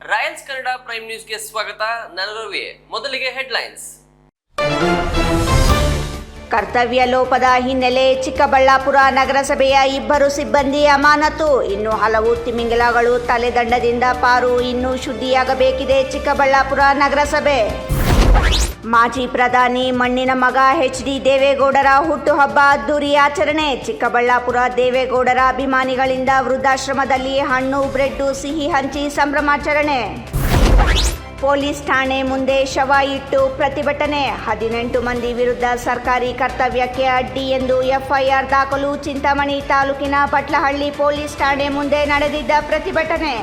Royals Kannada prime ನ್ಯೂಸ್ಗೆ ಸ್ವಾಗತ. ನಾನು ರವಿ. ಮೊದಲಿಗೆ ಹೆಡ್ಲೈನ್ಸ್. ಕರ್ತವ್ಯ ಲೋಪದ ಹಿನ್ನೆಲೆ ಚಿಕ್ಕಬಳ್ಳಾಪುರ ನಗರಸಭೆಯ 2 ಸಿಬ್ಬಂದಿ ಅಮಾನತು. ಇನ್ನು ಹಲವು ತಿಮಿಂಗಲಗಳು ತಲೆದಂಡದಿಂದ ಪಾರು. ಇನ್ನೂ ಶುದ್ಧಿಯಾಗಬೇಕಿದೆ ಚಿಕ್ಕಬಳ್ಳಾಪುರ ನಗರಸಭೆ. ಮಾಜಿ ಪ್ರಧಾನಿ ಮಣ್ಣಿನ ಮಗ HD ದೇವೇಗೌಡರ ಹುಟ್ಟುಹಬ್ಬ ಅದ್ದೂರಿ ಆಚರಣೆ. ಚಿಕ್ಕಬಳ್ಳಾಪುರ ದೇವೇಗೌಡರ ಅಭಿಮಾನಿಗಳಿಂದ ವೃದ್ಧಾಶ್ರಮದಲ್ಲಿ ಹಣ್ಣು, ಬ್ರೆಡ್ಡು, ಸಿಹಿ ಹಂಚಿ ಸಂಭ್ರಮಾಚರಣೆ. ಪೊಲೀಸ್ ಠಾಣೆ ಮುಂದೆ ಶವ ಇಟ್ಟು ಪ್ರತಿಭಟನೆ. 18 ಮಂದಿ ವಿರುದ್ಧ ಸರ್ಕಾರಿ ಕರ್ತವ್ಯಕ್ಕೆ ಅಡ್ಡಿ ಎಂದು FIR ದಾಖಲು. ಚಿಂತಾಮಣಿ ತಾಲೂಕಿನ ಪಟ್ಲಹಳ್ಳಿ ಪೊಲೀಸ್ ಠಾಣೆ ಮುಂದೆ ನಡೆದಿದ್ದ ಪ್ರತಿಭಟನೆ.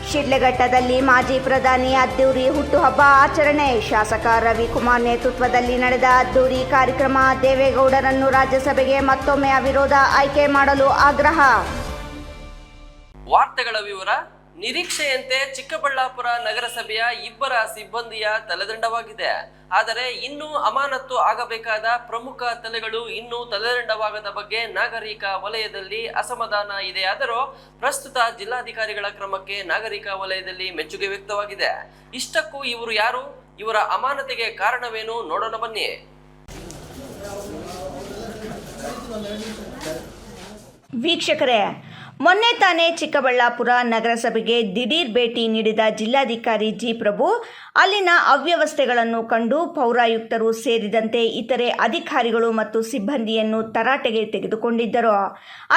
ಶಿಡ್ಲಘಟ್ಟದಲ್ಲಿ ಮಾಜಿ ಪ್ರಧಾನಿ ಅದ್ದೂರಿ ಹುಟ್ಟುಹಬ್ಬ ಆಚರಣೆ. ಶಾಸಕ ರವಿಕುಮಾರ್ ನೇತೃತ್ವದಲ್ಲಿ ನಡೆದ ಅದ್ದೂರಿ ಕಾರ್ಯಕ್ರಮ. ದೇವೇಗೌಡರನ್ನು ರಾಜ್ಯಸಭೆಗೆ ಮತ್ತೊಮ್ಮೆ ಅವಿರೋಧ ಆಯ್ಕೆ ಮಾಡಲು ಆಗ್ರಹ. ವಾರ್ತೆಗಳ ವಿವರ. ನಿರೀಕ್ಷೆಯಂತೆ ಚಿಕ್ಕಬಳ್ಳಾಪುರ ನಗರಸಭೆಯ 2 ಸಿಬ್ಬಂದಿಯ ತಲೆದಂಡವಾಗಿದೆ. ಆದರೆ ಇನ್ನೂ ಅಮಾನತು ಆಗಬೇಕಾದ ಪ್ರಮುಖ ತಲೆಗಳು ಇನ್ನೂ ತಲೆದಂಡವಾಗದ ಬಗ್ಗೆ ನಾಗರಿಕ ವಲಯದಲ್ಲಿ ಅಸಮಾಧಾನ ಇದೆಯಾದರೂ ಪ್ರಸ್ತುತ ಜಿಲ್ಲಾಧಿಕಾರಿಗಳ ಕ್ರಮಕ್ಕೆ ನಾಗರಿಕ ವಲಯದಲ್ಲಿ ಮೆಚ್ಚುಗೆ ವ್ಯಕ್ತವಾಗಿದೆ. ಇಷ್ಟಕ್ಕೂ ಇವರು ಯಾರು, ಇವರ ಅಮಾನತಿಗೆ ಕಾರಣವೇನು ನೋಡೋಣ ಬನ್ನಿ. ವೀಕ್ಷಕರೇ, ಮೊನ್ನೆ ತಾನೇ ಚಿಕ್ಕಬಳ್ಳಾಪುರ ನಗರಸಭೆಗೆ ದಿಢೀರ್ ಭೇಟಿ ನೀಡಿದ ಜಿಲ್ಲಾಧಿಕಾರಿ ಜಿ ಪ್ರಭು ಅಲ್ಲಿನ ಅವ್ಯವಸ್ಥೆಗಳನ್ನು ಕಂಡು ಪೌರಾಯುಕ್ತರು ಸೇರಿದಂತೆ ಇತರೆ ಅಧಿಕಾರಿಗಳು ಮತ್ತು ಸಿಬ್ಬಂದಿಯನ್ನು ತರಾಟೆಗೆ ತೆಗೆದುಕೊಂಡಿದ್ದರು.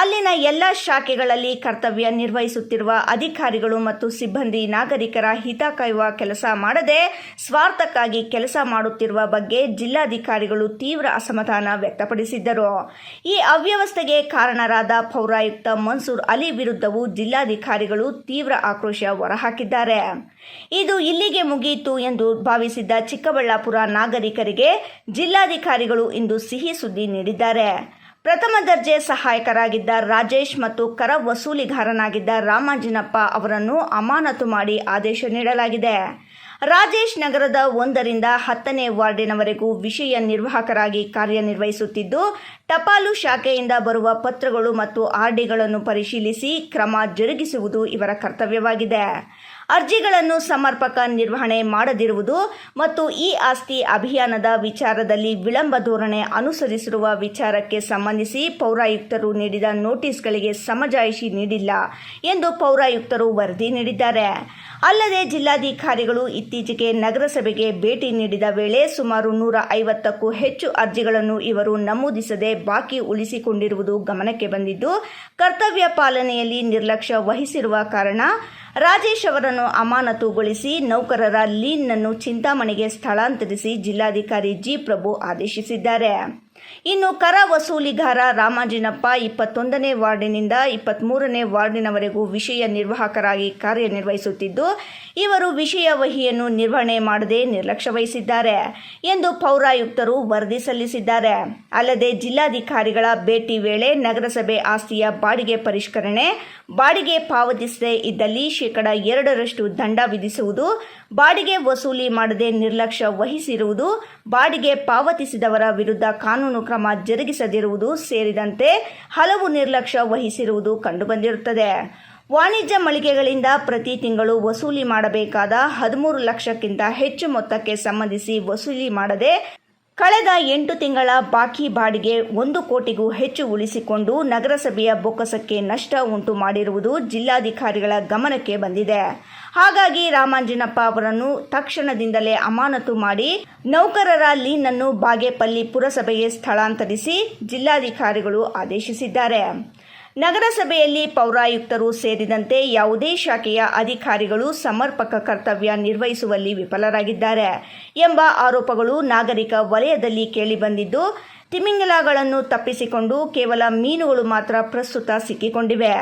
ಅಲ್ಲಿನ ಎಲ್ಲ ಶಾಖೆಗಳಲ್ಲಿ ಕರ್ತವ್ಯ ನಿರ್ವಹಿಸುತ್ತಿರುವ ಅಧಿಕಾರಿಗಳು ಮತ್ತು ಸಿಬ್ಬಂದಿ ನಾಗರಿಕರ ಹಿತ ಕಾಯುವ ಕೆಲಸ ಮಾಡದೆ ಸ್ವಾರ್ಥಕ್ಕಾಗಿ ಕೆಲಸ ಮಾಡುತ್ತಿರುವ ಬಗ್ಗೆ ಜಿಲ್ಲಾಧಿಕಾರಿಗಳು ತೀವ್ರ ಅಸಮಾಧಾನ ವ್ಯಕ್ತಪಡಿಸಿದ್ದರು. ಈ ಅವ್ಯವಸ್ಥೆಗೆ ಕಾರಣರಾದ ಪೌರಾಯುಕ್ತ ಮನ್ಸೂರ್ ಅಲಿ ವಿರುದ್ಧವೂ ಜಿಲ್ಲಾಧಿಕಾರಿಗಳು ತೀವ್ರ ಆಕ್ರೋಶ ಹೊರಹಾಕಿದ್ದಾರೆ. ಇದು ಇಲ್ಲಿಗೆ ಮುಗಿಯಿತು ಎಂದು ಭಾವಿಸಿದ್ದ ಚಿಕ್ಕಬಳ್ಳಾಪುರ ನಾಗರಿಕರಿಗೆ ಜಿಲ್ಲಾಧಿಕಾರಿಗಳು ಇಂದು ಸಿಹಿ ಸುದ್ದಿ ನೀಡಿದ್ದಾರೆ. ಪ್ರಥಮ ದರ್ಜೆ ಸಹಾಯಕರಾಗಿದ್ದ ರಾಜೇಶ್ ಮತ್ತು ಕರ ವಸೂಲಿಗಾರನಾಗಿದ್ದ ರಾಮಾಂಜಿನಪ್ಪ ಅವರನ್ನು ಅಮಾನತು ಮಾಡಿ ಆದೇಶ ನೀಡಲಾಗಿದೆ. ರಾಜೇಶ್ ನಗರದ 1ರಿಂದ 10ನೇ ವಾರ್ಡಿನವರೆಗೂ ವಿಷಯ ನಿರ್ವಾಹಕರಾಗಿ ಕಾರ್ಯನಿರ್ವಹಿಸುತ್ತಿದ್ದು, ಟಪಾಲು ಶಾಖೆಯಿಂದ ಬರುವ ಪತ್ರಗಳು ಮತ್ತು RDಗಳನ್ನು ಪರಿಶೀಲಿಸಿ ಕ್ರಮ ಜರುಗಿಸುವುದು ಇವರ ಕರ್ತವ್ಯವಾಗಿದೆ. ಅರ್ಜಿಗಳನ್ನು ಸಮರ್ಪಕ ನಿರ್ವಹಣೆ ಮಾಡದಿರುವುದು ಮತ್ತು ಈ ಆಸ್ತಿ ಅಭಿಯಾನದ ವಿಚಾರದಲ್ಲಿ ವಿಳಂಬ ಧೋರಣೆ ಅನುಸರಿಸಿರುವ ವಿಚಾರಕ್ಕೆ ಸಂಬಂಧಿಸಿ ಪೌರಾಯುಕ್ತರು ನೀಡಿದ ನೋಟಿಸ್ಗಳಿಗೆ ಸಮಜಾಯಿಷಿ ನೀಡಿಲ್ಲ ಎಂದು ಪೌರಾಯುಕ್ತರು ವರದಿ ನೀಡಿದ್ದಾರೆ. ಅಲ್ಲದೆ ಜಿಲ್ಲಾಧಿಕಾರಿಗಳು ಇತ್ತೀಚೆಗೆ ನಗರಸಭೆಗೆ ಭೇಟಿ ನೀಡಿದ ವೇಳೆ ಸುಮಾರು 150ಕ್ಕೂ ಹೆಚ್ಚು ಅರ್ಜಿಗಳನ್ನು ಇವರು ನಮೂದಿಸದೆ ಬಾಕಿ ಉಳಿಸಿಕೊಂಡಿರುವುದು ಗಮನಕ್ಕೆ ಬಂದಿದ್ದು, ಕರ್ತವ್ಯ ಪಾಲನೆಯಲ್ಲಿ ನಿರ್ಲಕ್ಷ್ಯ ವಹಿಸಿರುವ ಕಾರಣ ರಾಜೇಶ್ ಅವರನ್ನು ಅಮಾನತುಗೊಳಿಸಿ ನೌಕರರ ಲೀನ್ನನ್ನು ಚಿಂತಾಮಣಿಗೆ ಸ್ಥಳಾಂತರಿಸಿ ಜಿಲ್ಲಾಧಿಕಾರಿ ಜಿ ಪ್ರಭು ಆದೇಶಿಸಿದ್ದಾರೆ. ಇನ್ನು ಕರ ವಸೂಲಿಗಾರ ರಾಮಾಂಜಿನಪ್ಪ 21ನೇ ವಾರ್ಡಿನಿಂದ 23ನೇ ವಾರ್ಡಿನವರೆಗೂ ವಿಷಯ ನಿರ್ವಾಹಕರಾಗಿ ಕಾರ್ಯನಿರ್ವಹಿಸುತ್ತಿದ್ದು, ಇವರು ವಿಷಯ ವಹಿಯನ್ನು ನಿರ್ವಹಣೆ ಮಾಡದೆ ನಿರ್ಲಕ್ಷ್ಯ ವಹಿಸಿದ್ದಾರೆ ಎಂದು ಪೌರಾಯುಕ್ತರು ವರದಿ ಸಲ್ಲಿಸಿದ್ದಾರೆ. ಅಲ್ಲದೆ ಜಿಲ್ಲಾಧಿಕಾರಿಗಳ ಭೇಟಿ ವೇಳೆ ನಗರಸಭೆ ಆಸ್ತಿಯ ಬಾಡಿಗೆ ಪರಿಷ್ಕರಣೆ, ಬಾಡಿಗೆ ಪಾವತಿಸದೇ ಇದ್ದಲ್ಲಿ 2% ದಂಡ ವಿಧಿಸುವುದು, ಬಾಡಿಗೆ ವಸೂಲಿ ಮಾಡದೆ ನಿರ್ಲಕ್ಷ್ಯ ವಹಿಸಿರುವುದು, ಬಾಡಿಗೆ ಪಾವತಿಸಿದವರ ವಿರುದ್ಧ ಕಾನೂನು ಕ್ರಮ ಜರುಗಿಸದಿರುವುದು ಸೇರಿದಂತೆ ಹಲವು ನಿರ್ಲಕ್ಷ್ಯ ವಹಿಸಿರುವುದು ಕಂಡುಬಂದಿರುತ್ತದೆ. ವಾಣಿಜ್ಯ ಮಳಿಗೆಗಳಿಂದ ಪ್ರತಿ ತಿಂಗಳು ವಸೂಲಿ ಮಾಡಬೇಕಾದ 13 ಲಕ್ಷಕ್ಕಿಂತ ಹೆಚ್ಚು ಮೊತ್ತಕ್ಕೆ ಸಂಬಂಧಿಸಿ ವಸೂಲಿ ಮಾಡದೆ ಕಳೆದ 8 ತಿಂಗಳ ಬಾಕಿ ಬಾಡಿಗೆ 1 ಕೋಟಿಗೂ ಹೆಚ್ಚು ಉಳಿಸಿಕೊಂಡು ನಗರಸಭೆಯ ಬೊಕ್ಕಸಕ್ಕೆ ನಷ್ಟ ಉಂಟು ಮಾಡಿರುವುದು ಜಿಲ್ಲಾಧಿಕಾರಿಗಳ ಗಮನಕ್ಕೆ ಬಂದಿದೆ. ಹಾಗಾಗಿ ರಾಮಾಂಜಿನಪ್ಪ ಅವರನ್ನು ತಕ್ಷಣದಿಂದಲೇ ಅಮಾನತು ಮಾಡಿ ನೌಕರರ ಲೀನನ್ನು ಬಾಗೇಪಲ್ಲಿ ಪುರಸಭೆಗೆ ಸ್ಥಳಾಂತರಿಸಿ ಜಿಲ್ಲಾಧಿಕಾರಿಗಳು ಆದೇಶಿಸಿದ್ದಾರೆ. ನಗರಸಭೆಯಲ್ಲಿ ಪೌರಾಯುಕ್ತರು ಸೇರಿದಂತೆ ಯಾವುದೇ ಶಾಖೆಯ ಅಧಿಕಾರಿಗಳು ಸಮರ್ಪಕ ಕರ್ತವ್ಯ ನಿರ್ವಹಿಸುವಲ್ಲಿ ವಿಫಲರಾಗಿದ್ದಾರೆ ಎಂಬ ಆರೋಪಗಳು ನಾಗರಿಕ ವಲಯದಲ್ಲಿ ಕೇಳಿಬಂದಿದ್ದು, ತಿಮಿಂಗಲಗಳನ್ನು ತಪ್ಪಿಸಿಕೊಂಡು ಕೇವಲ ಮೀನುಗಳು ಮಾತ್ರ ಪ್ರಸ್ತುತ ಸಿಕ್ಕಿಕೊಂಡಿವೆ.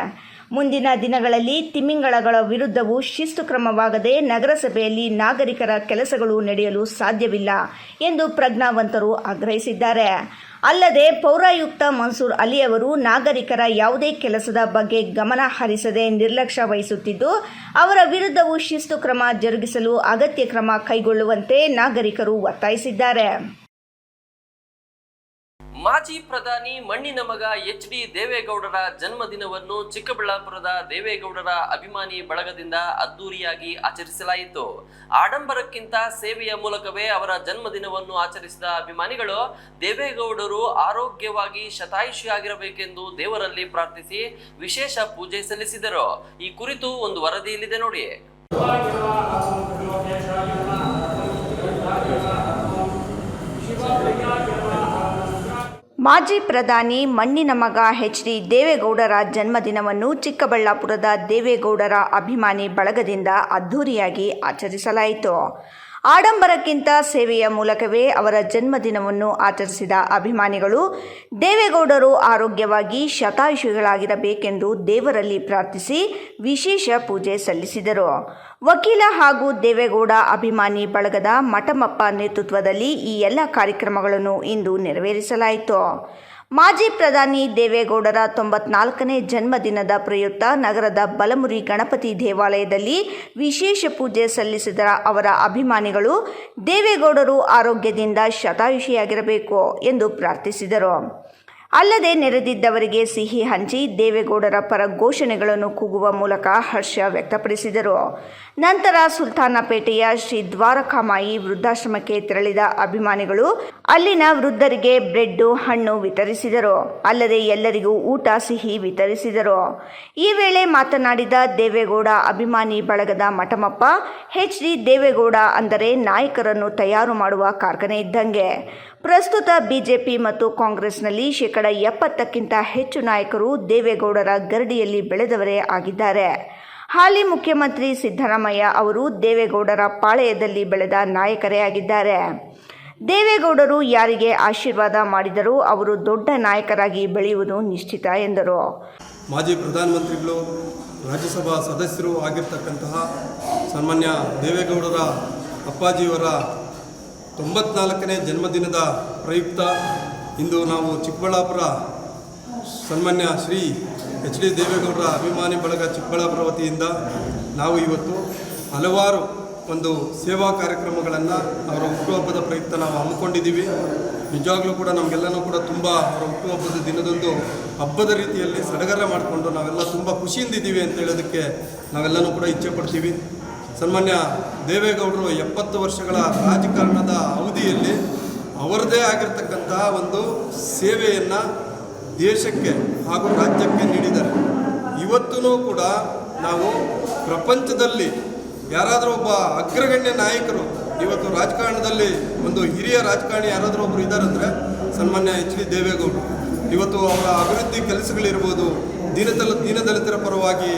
ಮುಂದಿನ ದಿನಗಳಲ್ಲಿ ತಿಮಿಂಗಲಗಳ ವಿರುದ್ಧವೂ ಶಿಸ್ತು ಕ್ರಮವಾಗದೆ ನಗರಸಭೆಯಲ್ಲಿ ನಾಗರಿಕರ ಕೆಲಸಗಳು ನಡೆಯಲು ಸಾಧ್ಯವಿಲ್ಲ ಎಂದು ಪ್ರಜ್ಞಾವಂತರು ಆಗ್ರಹಿಸಿದ್ದಾರೆ. ಅಲ್ಲದೆ ಪೌರಾಯುಕ್ತ ಮನ್ಸೂರ್ ಅಲಿ ಅವರು ನಾಗರಿಕರ ಯಾವುದೇ ಕೆಲಸದ ಬಗ್ಗೆ ಗಮನ ಹರಿಸದೆ ನಿರ್ಲಕ್ಷ್ಯ ವಹಿಸುತ್ತಿದ್ದು, ಅವರ ವಿರುದ್ಧವೂ ಶಿಸ್ತು ಕ್ರಮ ಜರುಗಿಸಲು ಅಗತ್ಯ ಕ್ರಮ ಕೈಗೊಳ್ಳುವಂತೆ ನಾಗರಿಕರು ಒತ್ತಾಯಿಸಿದ್ದಾರೆ. ಮಾಜಿ ಪ್ರಧಾನಿ ಮಣ್ಣಿನ ಮಗ ಎಚ್ ಡಿ ದೇವೇಗೌಡರ ಜನ್ಮದಿನವನ್ನು ಚಿಕ್ಕಬಳ್ಳಾಪುರದ ದೇವೇಗೌಡರ ಅಭಿಮಾನಿ ಬಳಗದಿಂದ ಅದ್ದೂರಿಯಾಗಿ ಆಚರಿಸಲಾಯಿತು. ಆಡಂಬರಕ್ಕಿಂತ ಸೇವೆಯ ಮೂಲಕವೇ ಅವರ ಜನ್ಮದಿನವನ್ನು ಆಚರಿಸಿದ ಅಭಿಮಾನಿಗಳು ದೇವೇಗೌಡರು ಆರೋಗ್ಯವಾಗಿ ಶತಾಯುಷಿಯಾಗಿರಬೇಕೆಂದು ದೇವರಲ್ಲಿ ಪ್ರಾರ್ಥಿಸಿ ವಿಶೇಷ ಪೂಜೆ ಸಲ್ಲಿಸಿದರು. ಈ ಕುರಿತು ಒಂದು ವರದಿ ಇಲ್ಲಿದೆ ನೋಡಿ. ಮಾಜಿ ಪ್ರಧಾನಿ ಮಣ್ಣಿನ ಮಗ ಎಚ್ ಡಿ ದೇವೇಗೌಡರ ಜನ್ಮದಿನವನ್ನು ಚಿಕ್ಕಬಳ್ಳಾಪುರದ ದೇವೇಗೌಡರ ಅಭಿಮಾನಿ ಬಳಗದಿಂದ ಅದ್ದೂರಿಯಾಗಿ ಆಚರಿಸಲಾಯಿತು. ಆಡಂಬರಕ್ಕಿಂತ ಸೇವೆಯ ಮೂಲಕವೇ ಅವರ ಜನ್ಮದಿನವನ್ನು ಆಚರಿಸಿದ ಅಭಿಮಾನಿಗಳು ದೇವೇಗೌಡರು ಆರೋಗ್ಯವಾಗಿ ಶತಾಯುಷಿಗಳಾಗಿರಬೇಕೆಂದು ದೇವರಲ್ಲಿ ಪ್ರಾರ್ಥಿಸಿ ವಿಶೇಷ ಪೂಜೆ ಸಲ್ಲಿಸಿದರು. ವಕೀಲ ಹಾಗೂ ದೇವೇಗೌಡ ಅಭಿಮಾನಿ ಬಳಗದ ಮಠಮಪ್ಪ ನೇತೃತ್ವದಲ್ಲಿ ಈ ಎಲ್ಲ ಕಾರ್ಯಕ್ರಮಗಳನ್ನು ಇಂದು ನೆರವೇರಿಸಲಾಯಿತು. ಮಾಜಿ ಪ್ರಧಾನಿ ದೇವೇಗೌಡರ 94ನೇ ಜನ್ಮದಿನದ ಪ್ರಯುಕ್ತ ನಗರದ ಬಲಮುರಿ ಗಣಪತಿ ದೇವಾಲಯದಲ್ಲಿ ವಿಶೇಷ ಪೂಜೆ ಸಲ್ಲಿಸಿದ ಅವರ ಅಭಿಮಾನಿಗಳು ದೇವೇಗೌಡರು ಆರೋಗ್ಯದಿಂದ ಶತಾಯುಷಿಯಾಗಿರಬೇಕು ಎಂದು ಪ್ರಾರ್ಥಿಸಿದರು. ಅಲ್ಲದೆ ನೆರೆದಿದ್ದವರಿಗೆ ಸಿಹಿ ಹಂಚಿ ದೇವೇಗೌಡರ ಪರ ಘೋಷಣೆಗಳನ್ನು ಕೂಗುವ ಮೂಲಕ ಹರ್ಷ ವ್ಯಕ್ತಪಡಿಸಿದರು. ನಂತರ ಸುಲ್ತಾನಪೇಟೆಯ ಶ್ರೀ ದ್ವಾರಕಾಮಾಯಿ ವೃದ್ಧಾಶ್ರಮಕ್ಕೆ ತೆರಳಿದ ಅಭಿಮಾನಿಗಳು ಅಲ್ಲಿನ ವೃದ್ಧರಿಗೆ ಬ್ರೆಡ್, ಹಣ್ಣು ವಿತರಿಸಿದರು. ಅಲ್ಲದೆ ಎಲ್ಲರಿಗೂ ಊಟ ಸಿಹಿ ವಿತರಿಸಿದರು. ಈ ವೇಳೆ ಮಾತನಾಡಿದ ದೇವೇಗೌಡ ಅಭಿಮಾನಿ ಬಳಗದ ಮಠಮಪ್ಪ, ಎಚ್ ಡಿ ದೇವೇಗೌಡ ಅಂದರೆ ನಾಯಕರನ್ನು ತಯಾರು ಮಾಡುವ ಕಾರ್ಖಾನೆ ಇದ್ದಂಗೆ. ಪ್ರಸ್ತುತ ಬಿಜೆಪಿ ಮತ್ತು ಕಾಂಗ್ರೆಸ್ನಲ್ಲಿ 70%ಕ್ಕಿಂತ ಹೆಚ್ಚು ನಾಯಕರು ದೇವೇಗೌಡರ ಗರಡಿಯಲ್ಲಿ ಬೆಳೆದವರೇ ಆಗಿದ್ದಾರೆ. ಹಾಲಿ ಮುಖ್ಯಮಂತ್ರಿ ಸಿದ್ದರಾಮಯ್ಯ ಅವರು ದೇವೇಗೌಡರ ಪಾಳೆಯದಲ್ಲಿ ಬೆಳೆದ ನಾಯಕರೇ ಆಗಿದ್ದಾರೆ. ದೇವೇಗೌಡರು ಯಾರಿಗೆ ಆಶೀರ್ವಾದ ಮಾಡಿದರೂ ಅವರು ದೊಡ್ಡ ನಾಯಕರಾಗಿ ಬೆಳೆಯುವುದು ನಿಶ್ಚಿತ ಎಂದರು. ಮಾಜಿ ಪ್ರಧಾನಮಂತ್ರಿಗಳು, ರಾಜ್ಯಸಭಾ ಸದಸ್ಯರು ಆಗಿರ್ತಕ್ಕಂತಹ ಸನ್ಮಾನ್ಯ ದೇವೇಗೌಡರ ಅಪ್ಪಾಜಿಯವರ 94ನೇ ಜನ್ಮದಿನದ ಪ್ರಯುಕ್ತ ಇಂದು ನಾವು ಚಿಕ್ಕಬಳ್ಳಾಪುರ ಸನ್ಮಾನ್ಯ ಶ್ರೀ ಎಚ್ ಡಿ ದೇವೇಗೌಡರ ಅಭಿಮಾನಿ ಬಳಗ ಚಿಕ್ಕಬಳ್ಳಾಪುರ ವತಿಯಿಂದ ನಾವು ಇವತ್ತು ಹಲವಾರು ಒಂದು ಸೇವಾ ಕಾರ್ಯಕ್ರಮಗಳನ್ನು ಅವರ ಹುಟ್ಟುಹಬ್ಬದ ಪ್ರಯುಕ್ತ ನಾವು ಹಮ್ಮಿಕೊಂಡಿದ್ದೀವಿ. ನಿಜವಾಗ್ಲೂ ಕೂಡ ನಮಗೆಲ್ಲನೂ ಕೂಡ ತುಂಬ ಅವರ ಹುಟ್ಟುಹಬ್ಬದ ದಿನದಂದು ಹಬ್ಬದ ರೀತಿಯಲ್ಲಿ ಸಡಗರ ಮಾಡಿಕೊಂಡು ನಾವೆಲ್ಲ ತುಂಬ ಖುಷಿಯಿಂದಿದ್ದೀವಿ ಅಂತ ಹೇಳೋದಕ್ಕೆ ನಾವೆಲ್ಲನೂ ಕೂಡ ಇಚ್ಛೆ ಪಡ್ತೀವಿ. ಸನ್ಮಾನ್ಯ ದೇವೇಗೌಡರು 70 ವರ್ಷಗಳ ರಾಜಕಾರಣದ ಅವಧಿಯಲ್ಲಿ ಅವರದೇ ಆಗಿರ್ತಕ್ಕಂತಹ ಒಂದು ಸೇವೆಯನ್ನು ದೇಶಕ್ಕೆ ಹಾಗೂ ರಾಜ್ಯಕ್ಕೆ ನೀಡಿದ್ದಾರೆ. ಇವತ್ತೂ ಕೂಡ ನಾವು ಪ್ರಪಂಚದಲ್ಲಿ ಯಾರಾದರೂ ಒಬ್ಬ ಅಗ್ರಗಣ್ಯ ನಾಯಕರು ಇವತ್ತು ರಾಜಕಾರಣದಲ್ಲಿ ಒಂದು ಹಿರಿಯ ರಾಜಕಾರಣಿ ಯಾರಾದರೂ ಒಬ್ಬರು ಇದ್ದಾರಂದರೆ ಸನ್ಮಾನ್ಯ ಎಚ್ ಡಿ ದೇವೇಗೌಡರು. ಇವತ್ತು ಅವರ ಅಭಿವೃದ್ಧಿ ಕೆಲಸಗಳಿರ್ಬೋದು, ದೀನದಲಿತರ ಪರವಾಗಿ,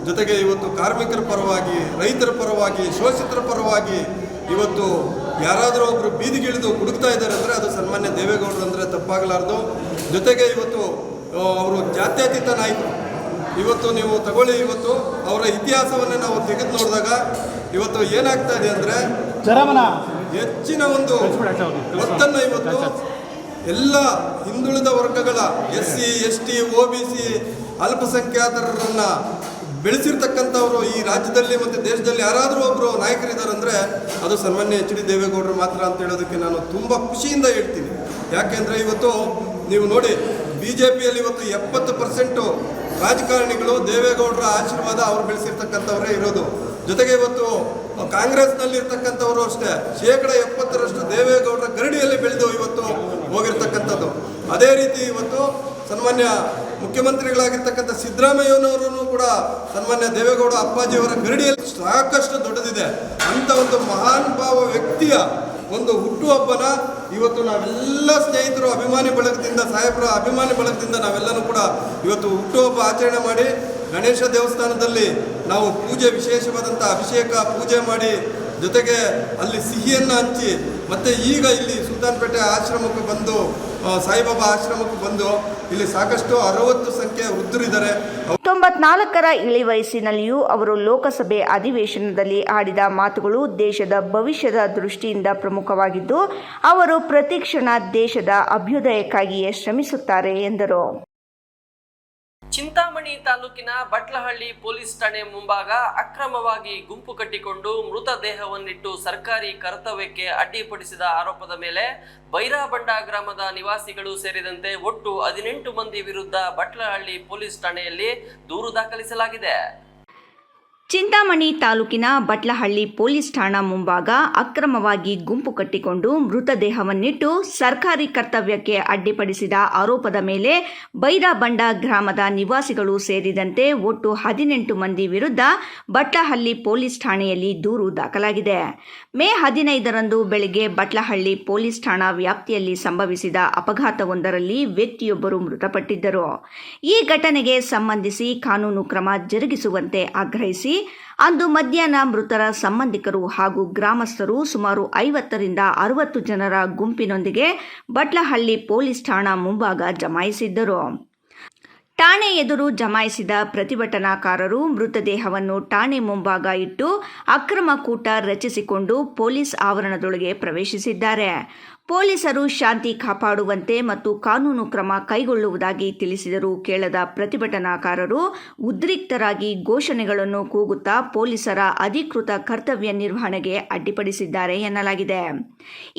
ಜೊತೆಗೆ ಇವತ್ತು ಕಾರ್ಮಿಕರ ಪರವಾಗಿ, ರೈತರ ಪರವಾಗಿ, ಶೋಷಿತರ ಪರವಾಗಿ ಇವತ್ತು ಯಾರಾದರೂ ಒಬ್ಬರು ಬೀದಿಗಿಳಿದು ಹುಡುಕ್ತಾ ಇದ್ದಾರೆ ಅಂದರೆ ಅದು ಸನ್ಮಾನ್ಯ ದೇವೇಗೌಡರು ಅಂದರೆ ತಪ್ಪಾಗಲಾರ್ದು. ಜೊತೆಗೆ ಇವತ್ತು ಅವರು ಜಾತ್ಯತೀತ ನಾಯಕರು. ಇವತ್ತು ನೀವು ತಗೊಳ್ಳಿ, ಇವತ್ತು ಅವರ ಇತಿಹಾಸವನ್ನೇ ನಾವು ತೆಗೆದು ನೋಡಿದಾಗ ಇವತ್ತು ಏನಾಗ್ತಾ ಇದೆ ಅಂದರೆ ಹೆಚ್ಚಿನ ಒಂದು ಒತ್ತನ್ನು ಇವತ್ತು ಎಲ್ಲ ಹಿಂದುಳಿದ ವರ್ಗಗಳ SC, ST, OBC ಅಲ್ಪಸಂಖ್ಯಾತರನ್ನು ಬೆಳೆಸಿರ್ತಕ್ಕಂಥವ್ರು ಈ ರಾಜ್ಯದಲ್ಲಿ ಮತ್ತು ದೇಶದಲ್ಲಿ ಯಾರಾದರೂ ಒಬ್ಬರು ನಾಯಕರಿದ್ದಾರಂದರೆ ಅದು ಸನ್ಮಾನ್ಯ ಎಚ್ ಡಿ ದೇವೇಗೌಡರು ಮಾತ್ರ ಅಂತ ಹೇಳೋದಕ್ಕೆ ನಾನು ತುಂಬ ಖುಷಿಯಿಂದ ಹೇಳ್ತೀನಿ. ಯಾಕೆಂದರೆ ಇವತ್ತು ನೀವು ನೋಡಿ, BJPಯಲ್ಲಿ ಇವತ್ತು 70% ರಾಜಕಾರಣಿಗಳು ದೇವೇಗೌಡರ ಆಶೀರ್ವಾದ ಅವ್ರು ಬೆಳೆಸಿರ್ತಕ್ಕಂಥವರೇ ಇರೋದು. ಜೊತೆಗೆ ಇವತ್ತು ಕಾಂಗ್ರೆಸ್ನಲ್ಲಿ ಇರ್ತಕ್ಕಂಥವರು ಅಷ್ಟೇ 70% ದೇವೇಗೌಡರ ಗರಡಿಯಲ್ಲಿ ಬೆಳೆದು ಇವತ್ತು ಹೋಗಿರ್ತಕ್ಕಂಥದ್ದು. ಅದೇ ರೀತಿ ಇವತ್ತು ಸನ್ಮಾನ್ಯ ಮುಖ್ಯಮಂತ್ರಿಗಳಾಗಿರ್ತಕ್ಕಂಥ ಸಿದ್ದರಾಮಯ್ಯನವರು ಕೂಡ ಸನ್ಮಾನ್ಯ ದೇವೇಗೌಡ ಅಪ್ಪಾಜಿಯವರ ಗರಡಿಯಲ್ಲಿ ಸಾಕಷ್ಟು ದೊಡ್ಡದಿದೆ. ಅಂಥ ಒಂದು ಮಹಾನ್ ಭಾವ ವ್ಯಕ್ತಿಯ ಒಂದು ಹುಟ್ಟುಹಬ್ಬನ ಇವತ್ತು ನಾವೆಲ್ಲ ಸ್ನೇಹಿತರು ಅಭಿಮಾನಿ ಬಳಗದಿಂದ, ಸಾಹೇಬರ ಅಭಿಮಾನಿ ಬಳಗದಿಂದ ನಾವೆಲ್ಲನೂ ಕೂಡ ಇವತ್ತು ಹುಟ್ಟುಹಬ್ಬ ಆಚರಣೆ ಮಾಡಿ ಗಣೇಶ ದೇವಸ್ಥಾನದಲ್ಲಿ ನಾವು ವಿಶೇಷವಾದಂಥ ಅಭಿಷೇಕ ಪೂಜೆ ಮಾಡಿ, ಜೊತೆಗೆ ಅಲ್ಲಿ ಸಿಹಿಯನ್ನು ಹಂಚಿ, ಮತ್ತು ಈಗ ಇಲ್ಲಿ ಸುಲ್ತಾನಪೇಟೆ ಆಶ್ರಮಕ್ಕೆ ಬಂದು, ಸಾಯಿಬಾಬಾ ಆಶ್ರಮಕ್ಕೆ ಬಂದು ಇಲ್ಲಿ ಸಾಕಷ್ಟು 60 ಸಂಖ್ಯೆಯ ವೃದ್ಧರಿದ್ದಾರೆ. 94ರ ಇಳಿ ವಯಸ್ಸಿನಲ್ಲಿಯೂ ಅವರು ಲೋಕಸಭೆ ಅಧಿವೇಶನದಲ್ಲಿ ಆಡಿದ ಮಾತುಗಳು ದೇಶದ ಭವಿಷ್ಯದ ದೃಷ್ಟಿಯಿಂದ ಪ್ರಮುಖವಾಗಿದ್ದು, ಅವರು ಪ್ರತಿಕ್ಷಣ ದೇಶದ ಅಭ್ಯುದಯಕ್ಕಾಗಿಯೇ ಶ್ರಮಿಸುತ್ತಾರೆ ಎಂದರು. ಚಿಂತಾಮಣಿ ತಾಲೂಕಿನ ಬಟ್ಲಹಳ್ಳಿ ಪೊಲೀಸ್ ಠಾಣೆ ಮುಂಭಾಗ ಅಕ್ರಮವಾಗಿ ಗುಂಪು ಕಟ್ಟಿಕೊಂಡು ಮೃತದೇಹವನ್ನಿಟ್ಟು ಸರ್ಕಾರಿ ಕರ್ತವ್ಯಕ್ಕೆ ಅಡ್ಡಿಪಡಿಸಿದ ಆರೋಪದ ಮೇಲೆ ಬೈರಾಬಂಡ ಗ್ರಾಮದ ನಿವಾಸಿಗಳು ಸೇರಿದಂತೆ ಒಟ್ಟು 18 ಮಂದಿ ವಿರುದ್ಧ ಬಟ್ಲಹಳ್ಳಿ ಪೊಲೀಸ್ ಠಾಣೆಯಲ್ಲಿ ದೂರು ದಾಖಲಿಸಲಾಗಿದೆ. ಚಿಂತಾಮಣಿ ತಾಲೂಕಿನ ಬಟ್ಲಹಳ್ಳಿ ಪೊಲೀಸ್ ಠಾಣಾ ಮುಂಭಾಗ ಅಕ್ರಮವಾಗಿ ಗುಂಪು ಕಟ್ಟಿಕೊಂಡು ಮೃತದೇಹವನ್ನಿಟ್ಟು ಸರ್ಕಾರಿ ಕರ್ತವ್ಯಕ್ಕೆ ಅಡ್ಡಿಪಡಿಸಿದ ಆರೋಪದ ಮೇಲೆ ಬೈರಾಬಂಡ ಗ್ರಾಮದ ನಿವಾಸಿಗಳು ಸೇರಿದಂತೆ ಒಟ್ಟು 18 ಮಂದಿ ವಿರುದ್ಧ ಬಟ್ಲಹಳ್ಳಿ ಪೊಲೀಸ್ ಠಾಣೆಯಲ್ಲಿ ದೂರು ದಾಖಲಾಗಿದೆ. ಮೇ 15ರಂದು ಬೆಳಗ್ಗೆ ಬಟ್ಲಹಳ್ಳಿ ಪೊಲೀಸ್ ಠಾಣಾ ವ್ಯಾಪ್ತಿಯಲ್ಲಿ ಸಂಭವಿಸಿದ ಅಪಘಾತವೊಂದರಲ್ಲಿ ವ್ಯಕ್ತಿಯೊಬ್ಬರು ಮೃತಪಟ್ಟಿದ್ದರು. ಈ ಘಟನೆಗೆ ಸಂಬಂಧಿಸಿ ಕಾನೂನು ಕ್ರಮ ಜರುಗಿಸುವಂತೆ ಆಗ್ರಹಿಸಿ ಅಂದು ಮಧ್ಯಾಹ್ನ ಮೃತರ ಸಂಬಂಧಿಕರು ಹಾಗೂ ಗ್ರಾಮಸ್ಥರು ಸುಮಾರು 50ರಿಂದ 60 ಜನರ ಗುಂಪಿನೊಂದಿಗೆ ಬಟ್ಲಹಳ್ಳಿ ಪೊಲೀಸ್ ಠಾಣಾ ಮುಂಭಾಗ ಜಮಾಯಿಸಿದ್ದರು. ಠಾಣೆ ಎದುರು ಜಮಾಯಿಸಿದ ಪ್ರತಿಭಟನಾಕಾರರು ಮೃತದೇಹವನ್ನು ಠಾಣೆ ಮುಂಭಾಗ ಇಟ್ಟು ಅಕ್ರಮ ಕೂಟ ರಚಿಸಿಕೊಂಡು ಪೊಲೀಸ್ ಆವರಣದೊಳಗೆ ಪ್ರವೇಶಿಸಿದ್ದಾರೆ. ಪೊಲೀಸರು ಶಾಂತಿ ಕಾಪಾಡುವಂತೆ ಮತ್ತು ಕಾನೂನು ಕ್ರಮ ಕೈಗೊಳ್ಳುವುದಾಗಿ ತಿಳಿಸಿದರೂ ಕೇಳದ ಪ್ರತಿಭಟನಾಕಾರರು ಉದ್ರಿಕ್ತರಾಗಿ ಘೋಷಣೆಗಳನ್ನು ಕೂಗುತ್ತಾ ಪೊಲೀಸರ ಅಧಿಕೃತ ಕರ್ತವ್ಯ ನಿರ್ವಹಣೆಗೆ ಅಡ್ಡಿಪಡಿಸಿದ್ದಾರೆ ಎನ್ನಲಾಗಿದೆ.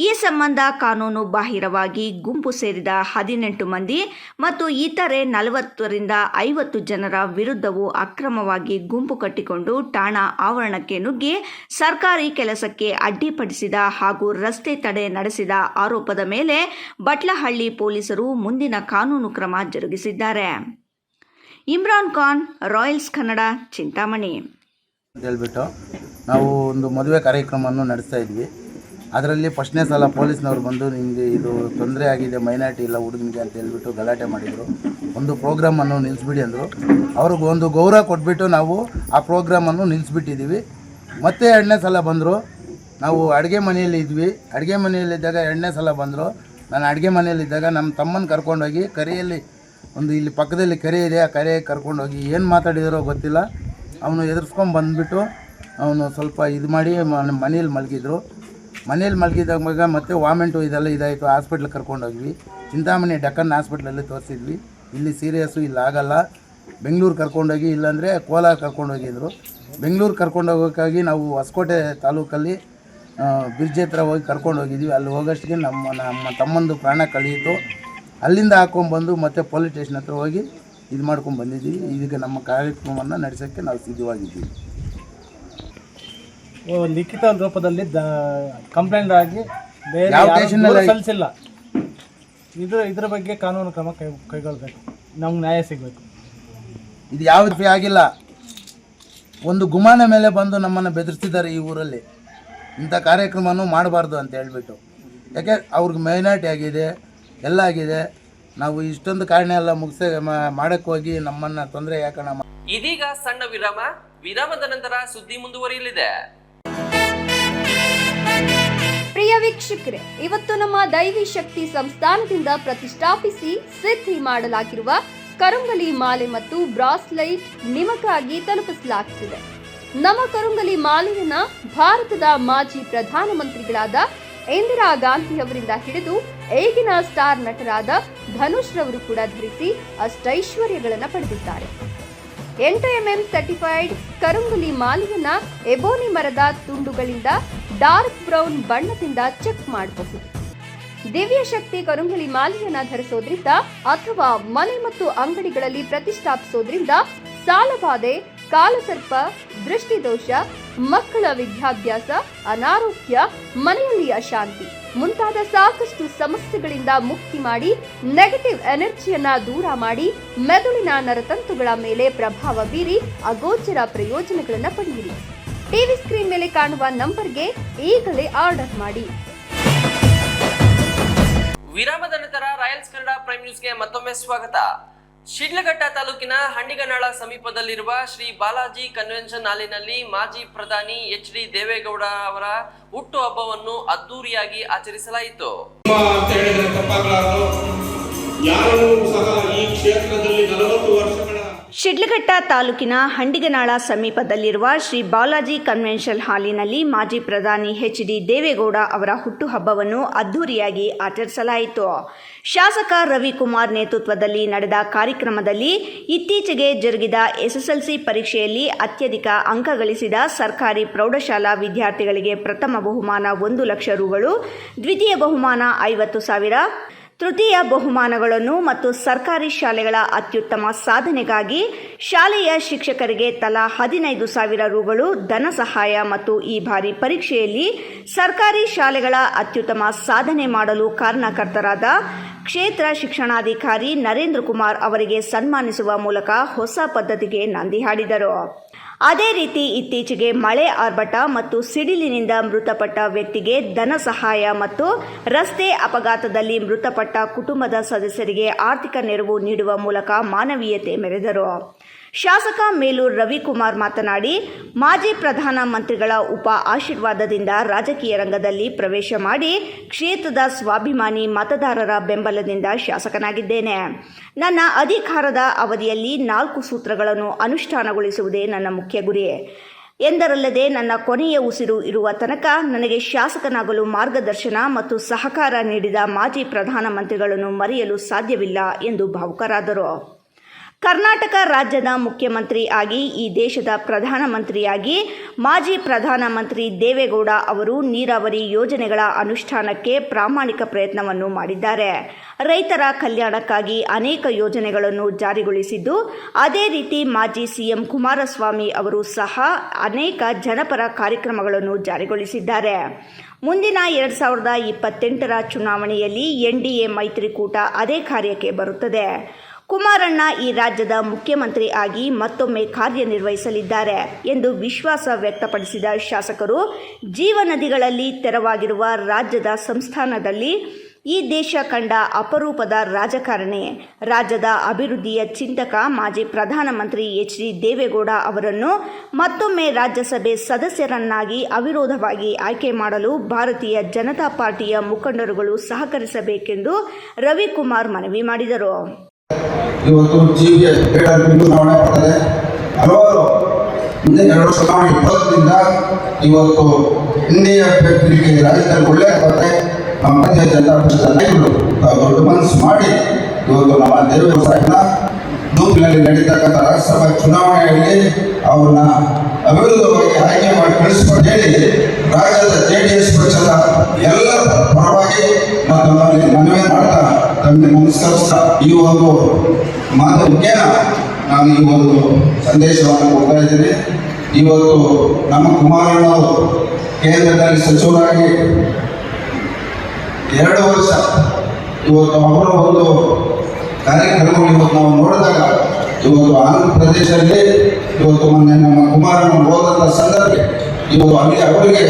ಈ ಸಂಬಂಧ ಕಾನೂನು ಬಾಹಿರವಾಗಿ ಗುಂಪು ಸೇರಿದ 18 ಮಂದಿ ಮತ್ತು ಇತರೆ 40ರಿಂದ 50 ಜನರ ವಿರುದ್ಧವೂ ಅಕ್ರಮವಾಗಿ ಗುಂಪು ಕಟ್ಟಿಕೊಂಡು ಠಾಣಾ ಆವರಣಕ್ಕೆ ನುಗ್ಗಿ ಸರ್ಕಾರಿ ಕೆಲಸಕ್ಕೆ ಅಡ್ಡಿಪಡಿಸಿದ ಹಾಗೂ ರಸ್ತೆ ತಡೆ ನಡೆಸಿದ ಆರೋಪದ ಮೇಲೆ ಬಟ್ಲಹಳ್ಳಿ ಪೊಲೀಸರು ಮುಂದಿನ ಕಾನೂನು ಕ್ರಮ ಜರುಗಿಸಿದ್ದಾರೆ. ಇಮ್ರಾನ್ ಖಾನ್, ರಾಯಲ್ಸ್ ಕನ್ನಡ, ಚಿಂತಾಮಣಿ. ಅಂತ ಹೇಳ್ಬಿಟ್ಟು ನಾವು ಒಂದು ಮದುವೆ ಕಾರ್ಯಕ್ರಮವನ್ನು ನಡೆಸ್ತಾ ಇದ್ವಿ. ಅದರಲ್ಲಿ ಫಸ್ಟ್ನೇ ಸಲ ಪೊಲೀಸ್ನವ್ರು ಬಂದು ನಿಮಗೆ ಇದು ತೊಂದರೆ ಆಗಿದೆ, ಮೈನಾರಿಟಿ ಇಲ್ಲ ಹುಡುಗನಿಗೆ ಅಂತ ಹೇಳ್ಬಿಟ್ಟು ಗಲಾಟೆ ಮಾಡಿದರು. ಒಂದು ಪ್ರೋಗ್ರಾಮನ್ನು ನಿಲ್ಲಿಸ್ಬಿಡಿ ಅಂದರು. ಅವ್ರಿಗೆ ಒಂದು ಗೌರವ ಕೊಟ್ಬಿಟ್ಟು ನಾವು ಆ ಪ್ರೋಗ್ರಾಮನ್ನು ನಿಲ್ಲಿಸ್ಬಿಟ್ಟಿದ್ದೀವಿ. ಮತ್ತೆ 2ನೇ ಸಲ ಬಂದರು. ನಾವು ಅಡುಗೆ ಮನೆಯಲ್ಲಿ ಇದ್ವಿ. ಅಡುಗೆ ಮನೆಯಲ್ಲಿದ್ದಾಗ 2ನೇ ಸಲ ಬಂದರು. ನಾನು ಅಡುಗೆ ಮನೆಯಲ್ಲಿದ್ದಾಗ ನಮ್ಮ ತಮ್ಮನ ಕರ್ಕೊಂಡೋಗಿ ಕೆರೆಯಲ್ಲಿ ಒಂದು ಇಲ್ಲಿ ಪಕ್ಕದಲ್ಲಿ ಕೆರೆ ಇದೆ, ಆ ಕೆರೆಗೆ ಕರ್ಕೊಂಡೋಗಿ ಏನು ಮಾತಾಡಿದಾರೋ ಗೊತ್ತಿಲ್ಲ. ಅವನು ಎದುರಿಸ್ಕೊಂಡು ಬಂದುಬಿಟ್ಟು ಅವನು ಸ್ವಲ್ಪ ಇದು ಮಾಡಿ ಮನೇಲಿ ಮಲಗಿದ್ರು. ಮನೇಲಿ ಮಲಗಿದಾಗ ಮತ್ತೆ ವಾಮಿಂಟು ಇದೆಲ್ಲ ಇದಾಯಿತು. ಹಾಸ್ಪಿಟ್ಲಿಗೆ ಕರ್ಕೊಂಡೋಗ್ವಿ. ಚಿಂತಾಮಣಿ ಡೆಕ್ಕನ್ ಹಾಸ್ಪಿಟ್ಲಲ್ಲಿ ತೋರಿಸಿದ್ವಿ. ಇಲ್ಲಿ ಸೀರಿಯಸ್ಸು, ಇಲ್ಲಿ ಆಗಲ್ಲ, ಬೆಂಗಳೂರು ಕರ್ಕೊಂಡೋಗಿ, ಇಲ್ಲಾಂದರೆ ಕೋಲಾರ ಕರ್ಕೊಂಡೋಗಿದ್ರು. ಬೆಂಗಳೂರು ಕರ್ಕೊಂಡೋಗೋಕ್ಕಾಗಿ ನಾವು ಹೊಸಕೋಟೆ ತಾಲೂಕಲ್ಲಿ ಬ್ರಿಡ್ಜ್ ಹತ್ರ ಹೋಗಿ ಕರ್ಕೊಂಡೋಗಿದ್ವಿ. ಅಲ್ಲಿ ಹೋಗೋಷ್ಟಿಗೆ ನಮ್ಮ ತಮ್ಮಂದು ಪ್ರಾಣ ಕಳೆಯಿತು. ಅಲ್ಲಿಂದ ಹಾಕ್ಕೊಂಡ್ಬಂದು ಮತ್ತೆ ಪೊಲೀಸ್ ಸ್ಟೇಷನ್ ಹತ್ರ ಹೋಗಿ ಇದು ಮಾಡ್ಕೊಂಡು ಬಂದಿದ್ದೀವಿ. ಇದೀಗ ನಮ್ಮ ಕಾರ್ಯಕ್ರಮವನ್ನು ನಡೆಸೋಕ್ಕೆ ನಾವು ಸಿದ್ಧವಾಗಿದ್ದೀವಿ. ಲಿಖಿತ ರೂಪದಲ್ಲಿ ಕಂಪ್ಲೇಂಟ್ ಆಗಿ ಬೇರೆ ಸಲ್ಲಿಸಿಲ್ಲ. ಇದ್ರ ಬಗ್ಗೆ ಕಾನೂನು ಕ್ರಮ ಕೈಗೊಳ್ಳಬೇಕು. ನಮ್ಗೆ ನ್ಯಾಯ ಸಿಗಬೇಕು. ಇದು ಯಾವ ರೀತಿ ಆಗಿಲ್ಲ. ಒಂದು ಗುಮಾನ ಮೇಲೆ ಬಂದು ನಮ್ಮನ್ನು ಬೆದರಿಸಿದ್ದಾರೆ ಈ ಊರಲ್ಲಿ. ಇಂಥ ಕಾರ್ಯಕ್ರಮನೂ ಮಾಡಬಾರ್ದು ಅಂತ ಹೇಳ್ಬಿಟ್ಟು. ಯಾಕೆ ಅವ್ರಿಗೆ ಮೈನಾರಿಟಿ ಆಗಿದೆ, ಎಲ್ಲ ಆಗಿದೆ. ನಾವು ಇಷ್ಟೊಂದು ಕಾರಣ ಎಲ್ಲ ಮುಗಿಸ ಮಾಡೋಕ್ಕೆ ಹೋಗಿ ನಮ್ಮನ್ನು ತೊಂದರೆ ಯಾಕಣ. ಇದೀಗ ಸಣ್ಣ ವಿರಾಮದ ನಂತರ ಸುದ್ದಿ ಮುಂದುವರಿಯಲಿದೆ. ಪ್ರಿಯ ವೀಕ್ಷಕರೇ, ಇವತ್ತು ನಮ್ಮ ದೈವಿ ಶಕ್ತಿ ಸಂಸ್ಥಾನದಿಂದ ಪ್ರತಿಷ್ಠಾಪಿಸಿ ಸಿದ್ಧಿ ಮಾಡಲಾಗಿರುವ ಕರುಂಗಲಿ ಮಾಲೆ ಮತ್ತು ಬ್ರಾಸ್ಲೈಟ್ ನಿಮಗಾಗಿ ತಲುಪಿಸಲಾಗುತ್ತಿದೆ. ನಮ್ಮ ಕರುಂಗಲಿ ಮಾಲೆಯನ್ನ ಭಾರತದ ಮಾಜಿ ಪ್ರಧಾನಮಂತ್ರಿಗಳಾದ ಇಂದಿರಾ ಗಾಂಧಿ ಅವರಿಂದ ಹಿಡಿದು ಈಗಿನ ಸ್ಟಾರ್ ನಟರಾದ ಧನುಷ್ ರವರು ಕೂಡ ಧರಿಸಿ ಅಷ್ಟೈಶ್ವರ್ಯಗಳನ್ನು ಪಡೆದಿದ್ದಾರೆ. 8mm ಸರ್ಟಿಫೈಡ್ ಕರುಂಗಲಿ ಮಾಲೆಯನ್ನ ಎಬೋನಿ ಮರದ ತುಂಡುಗಳಿಂದ ಡಾರ್ಕ್ ಬ್ರೌನ್ ಬಣ್ಣದಿಂದ ಚೆಕ್ ಮಾಡಬಹುದು. ದಿವ್ಯ ಶಕ್ತಿ ಕರುಂಗಲಿ ಮಾಲೆಯನ್ನ ಧರಿಸೋದ್ರಿಂದ ಅಥವಾ ಮನೆ ಮತ್ತು ಅಂಗಡಿಗಳಲ್ಲಿ ಪ್ರತಿಷ್ಠಾಪಿಸೋದ್ರಿಂದ ಸಾಲಬಾಧೆ, ಕಾಲಸರ್ಪ, ದೃಷ್ಟಿದೋಷ, ಮಕ್ಕಳ ವಿದ್ಯಾಭ್ಯಾಸ, ಅನಾರೋಗ್ಯ, ಮನೆಯಲ್ಲಿ ಅಶಾಂತಿ ಮುಂತಾದ ಸಾಕಷ್ಟು ಸಮಸ್ಯೆಗಳಿಂದ ಮುಕ್ತಿ ಮಾಡಿ ನೆಗೆಟಿವ್ ಎನರ್ಜಿಯನ್ನ ದೂರ ಮಾಡಿ ಮೆದುಳಿನ ನರತಂತುಗಳ ಮೇಲೆ ಪ್ರಭಾವ ಬೀರಿ ಅಗೋಚರ ಪ್ರಯೋಜನಗಳನ್ನು ಪಡೆಯಿರಿ. ಟಿವಿ ಸ್ಕ್ರೀನ್ ಮೇಲೆ ಕಾಣುವ ನಂಬರ್ಗೆ ಈಗಲೇ ಆರ್ಡರ್ ಮಾಡಿ. ವಿರಾಮದ ನಂತರ ರಾಯಲ್ಸ್ ಕನ್ನಡ ಪ್ರೈಮ್ ನ್ಯೂಸ್ಗೆ ಮತ್ತೊಮ್ಮೆ ಸ್ವಾಗತ. ಶಿಡ್ಲಘಟ್ಟ ತಾಲೂಕಿನ ಹಂಡಿಗನಾಳ ಸಮೀಪದಲ್ಲಿರುವ ಶ್ರೀ ಬಾಲಾಜಿ ಕನ್ವೆನ್ಷನ್ ಹಾಲಿನಲ್ಲಿ ಮಾಜಿ ಪ್ರಧಾನಿ HD ದೇವೇಗೌಡ ಅವರ ಹುಟ್ಟು ಹಬ್ಬವನ್ನು ಅದ್ದೂರಿಯಾಗಿ ಆಚರಿಸಲಾಯಿತು. ಯಾರೂ ಸಹ ಈ ಕ್ಷೇತ್ರದಲ್ಲಿ 40 ವರ್ಷಗಳ ಶಿಡ್ಲಘಟ್ಟ ತಾಲೂಕಿನ ಹಂಡಿಗನಾಳ ಸಮೀಪದಲ್ಲಿರುವ ಶ್ರೀ ಬಾಲಾಜಿ ಕನ್ವೆನ್ಷನ್ ಹಾಲಿನಲ್ಲಿ ಮಾಜಿ ಪ್ರಧಾನಿ ಎಚ್.ಡಿ. ದೇವೇಗೌಡ ಅವರ ಹುಟ್ಟುಹಬ್ಬವನ್ನು ಅದ್ದೂರಿಯಾಗಿ ಆಚರಿಸಲಾಯಿತು. ಶಾಸಕ ರವಿಕುಮಾರ್ ನೇತೃತ್ವದಲ್ಲಿ ನಡೆದ ಕಾರ್ಯಕ್ರಮದಲ್ಲಿ ಇತ್ತೀಚೆಗೆ ಜರುಗಿದ ಎಸ್ಎಸ್ಎಲ್ಸಿ ಪರೀಕ್ಷೆಯಲ್ಲಿ ಅತ್ಯಧಿಕ ಅಂಕ ಗಳಿಸಿದ ಸರ್ಕಾರಿ ಪ್ರೌಢಶಾಲಾ ವಿದ್ಯಾರ್ಥಿಗಳಿಗೆ ಪ್ರಥಮ ಬಹುಮಾನ 1 ಲಕ್ಷ ರುಗಳು, ದ್ವಿತೀಯ ಬಹುಮಾನ 50,000, ತೃತೀಯ ಬಹುಮಾನಗಳನ್ನು ಮತ್ತು ಸರ್ಕಾರಿ ಶಾಲೆಗಳ ಅತ್ಯುತ್ತಮ ಸಾಧನೆಗಾಗಿ ಶಾಲೆಯ ಶಿಕ್ಷಕರಿಗೆ ತಲಾ 15,000 ರುಗಳು ಧನ ಸಹಾಯ ಮತ್ತು ಈ ಬಾರಿ ಪರೀಕ್ಷೆಯಲ್ಲಿ ಸರ್ಕಾರಿ ಶಾಲೆಗಳ ಅತ್ಯುತ್ತಮ ಸಾಧನೆ ಮಾಡಲು ಕಾರಣಕರ್ತರಾದ ಕ್ಷೇತ್ರ ಶಿಕ್ಷಣಾಧಿಕಾರಿ ನರೇಂದ್ರ ಕುಮಾರ್ ಅವರಿಗೆ ಸನ್ಮಾನಿಸುವ ಮೂಲಕ ಹೊಸ ಪದ್ಧತಿಗೆ ನಾಂದಿ ಹಾಡಿದರು. ಅದೇ ರೀತಿ ಇತ್ತೀಚೆಗೆ ಮಳೆ ಆರ್ಭಟ ಮತ್ತು ಸಿಡಿಲಿನಿಂದ ಮೃತಪಟ್ಟ ವ್ಯಕ್ತಿಗೆ ಧನ ಸಹಾಯ ಮತ್ತು ರಸ್ತೆ ಅಪಘಾತದಲ್ಲಿ ಮೃತಪಟ್ಟ ಕುಟುಂಬದ ಸದಸ್ಯರಿಗೆ ಆರ್ಥಿಕ ನೆರವು ನೀಡುವ ಮೂಲಕ ಮಾನವೀಯತೆ ಮೆರೆದರು. ಶಾಸಕ ಮೇಲೂರು ರವಿಕುಮಾರ್ ಮಾತನಾಡಿ, ಮಾಜಿ ಪ್ರಧಾನಮಂತ್ರಿಗಳ ಉಪ ಆಶೀರ್ವಾದದಿಂದ ರಾಜಕೀಯ ರಂಗದಲ್ಲಿ ಪ್ರವೇಶ ಮಾಡಿ ಕ್ಷೇತ್ರದ ಸ್ವಾಭಿಮಾನಿ ಮತದಾರರ ಬೆಂಬಲದಿಂದ ಶಾಸಕನಾಗಿದ್ದೇನೆ. ನನ್ನ ಅಧಿಕಾರದ ಅವಧಿಯಲ್ಲಿ 4 ಸೂತ್ರಗಳನ್ನು ಅನುಷ್ಠಾನಗೊಳಿಸುವುದೇ ನನ್ನ ಮುಖ್ಯ ಗುರಿ ಎಂದರಲ್ಲದೆ ನನ್ನ ಕೊನೆಯ ಉಸಿರು ಇರುವ ತನಕ ನನಗೆ ಶಾಸಕನಾಗಲು ಮಾರ್ಗದರ್ಶನ ಮತ್ತು ಸಹಕಾರ ನೀಡಿದ ಮಾಜಿ ಪ್ರಧಾನಮಂತ್ರಿಗಳನ್ನು ಮರೆಯಲು ಸಾಧ್ಯವಿಲ್ಲ ಎಂದು ಭಾವುಕರಾದರು. ಕರ್ನಾಟಕ ರಾಜ್ಯದ ಮುಖ್ಯಮಂತ್ರಿ ಆಗಿ ಈ ದೇಶದ ಪ್ರಧಾನಮಂತ್ರಿಯಾಗಿ ಮಾಜಿ ಪ್ರಧಾನಮಂತ್ರಿ ದೇವೇಗೌಡ ಅವರು ನೀರಾವರಿ ಯೋಜನೆಗಳ ಅನುಷ್ಠಾನಕ್ಕೆ ಪ್ರಾಮಾಣಿಕ ಪ್ರಯತ್ನವನ್ನು ಮಾಡಿದ್ದಾರೆ. ರೈತರ ಕಲ್ಯಾಣಕ್ಕಾಗಿ ಅನೇಕ ಯೋಜನೆಗಳನ್ನು ಜಾರಿಗೊಳಿಸಿದ್ದು, ಅದೇ ರೀತಿ ಮಾಜಿ ಸಿಎಂ ಕುಮಾರಸ್ವಾಮಿ ಅವರು ಸಹ ಅನೇಕ ಜನಪರ ಕಾರ್ಯಕ್ರಮಗಳನ್ನು ಜಾರಿಗೊಳಿಸಿದ್ದಾರೆ. ಮುಂದಿನ 2028ರ ಚುನಾವಣೆಯಲ್ಲಿ ಎನ್ಡಿಎ ಮೈತ್ರಿಕೂಟ ಅದೇ ಕಾರ್ಯಕ್ಕೆ ಬರುತ್ತದೆ. ಕುಮಾರಣ್ಣ ಈ ರಾಜ್ಯದ ಮುಖ್ಯಮಂತ್ರಿ ಆಗಿ ಮತ್ತೊಮ್ಮೆ ಕಾರ್ಯನಿರ್ವಹಿಸಲಿದ್ದಾರೆ ಎಂದು ವಿಶ್ವಾಸ ವ್ಯಕ್ತಪಡಿಸಿದ ಶಾಸಕರು, ಜೀವನದಿಗಳಲ್ಲಿ ತೆರವಾಗಿರುವ ರಾಜ್ಯದ ಸಂಸ್ಥಾನದಲ್ಲಿ ಈ ದೇಶ ಕಂಡ ಅಪರೂಪದ ರಾಜಕಾರಣಿ, ರಾಜ್ಯದ ಅಭಿವೃದ್ಧಿಯ ಚಿಂತಕ ಮಾಜಿ ಪ್ರಧಾನಮಂತ್ರಿ ಎಚ್.ಡಿ. ದೇವೇಗೌಡ ಅವರನ್ನು ಮತ್ತೊಮ್ಮೆ ರಾಜ್ಯಸಭೆ ಸದಸ್ಯರನ್ನಾಗಿ ಅವಿರೋಧವಾಗಿ ಆಯ್ಕೆ ಮಾಡಲು ಭಾರತೀಯ ಜನತಾ ಪಾರ್ಟಿಯ ಮುಖಂಡರುಗಳು ಸಹಕರಿಸಬೇಕೆಂದು ರವಿಕುಮಾರ್ ಮನವಿ ಮಾಡಿದರು. ಇವತ್ತು ಜಿಬಿಎಸ್ ಚುನಾವಣೆ ಬರ್ತದೆ. ಹಲವಾರು ಮುಂದೆ 2 ಚುನಾವಣೆ 20ರಿಂದ ಇವತ್ತು ಇಂಡಿಯಾ ಅಭ್ಯರ್ಥಿಗಳಿಗೆ ರಾಜ್ಯದಲ್ಲಿ ಒಳ್ಳೆಯ ಬರುತ್ತೆ. ನಮ್ಮ ಭಾರತೀಯ ಜನತಾ ಪಕ್ಷದ ನಾಯಕರು ದೊಡ್ಡ ಮನಸ್ಸು ಮಾಡಿ ಇವತ್ತು ನಮ್ಮ ದೇವೇಗೌಡ ಸಾಹೇಬನ ನೂರಿನಲ್ಲಿ ನಡೀತಕ್ಕಂಥ ರಾಜ್ಯಸಭಾ ಚುನಾವಣೆಯಲ್ಲಿ ಅವ್ರನ್ನ ಅವಿರೋಧವಾಗಿ ಆಯ್ಕೆ ಮಾಡಿ ಕಳಿಸ್ಕೊಂಡು ಹೇಳಿ ರಾಜ್ಯದ JDS ಪಕ್ಷದ ಎಲ್ಲ ಪರವಾಗಿ ತಮ್ಮಲ್ಲಿ ಮನವಿ ಮಾಡ್ತಾ ತಮಗೆ ನಮಸ್ಕರಿಸ್ತಾ ಈ ಒಂದು ಮಾಧ್ಯಮಕ್ಕೆ ನಾನು ಈ ಒಂದು ಸಂದೇಶವನ್ನು ಕೊಡ್ತಾ ಇದ್ದೀನಿ. ಇವತ್ತು ನಮ್ಮ ಕುಮಾರಣ್ಣವರು ಕೇಂದ್ರದಲ್ಲಿ ಸಚಿವರಾಗಿ 2 ವರ್ಷ ಇವತ್ತು ಅವರ ಒಂದು ಕಾರ್ಯಕ್ರಮಗಳು ಇವತ್ತು ನಾವು ನೋಡಿದಾಗ ಇವತ್ತು ಆಂಧ್ರ ಪ್ರದೇಶದಲ್ಲಿ ಇವತ್ತು ಮೊನ್ನೆ ನಮ್ಮ ಕುಮಾರಣ್ಣ ಹೋದಂಥ ಸಂದರ್ಭ ಇವತ್ತು ಅಲ್ಲಿ ಅವರಿಗೆ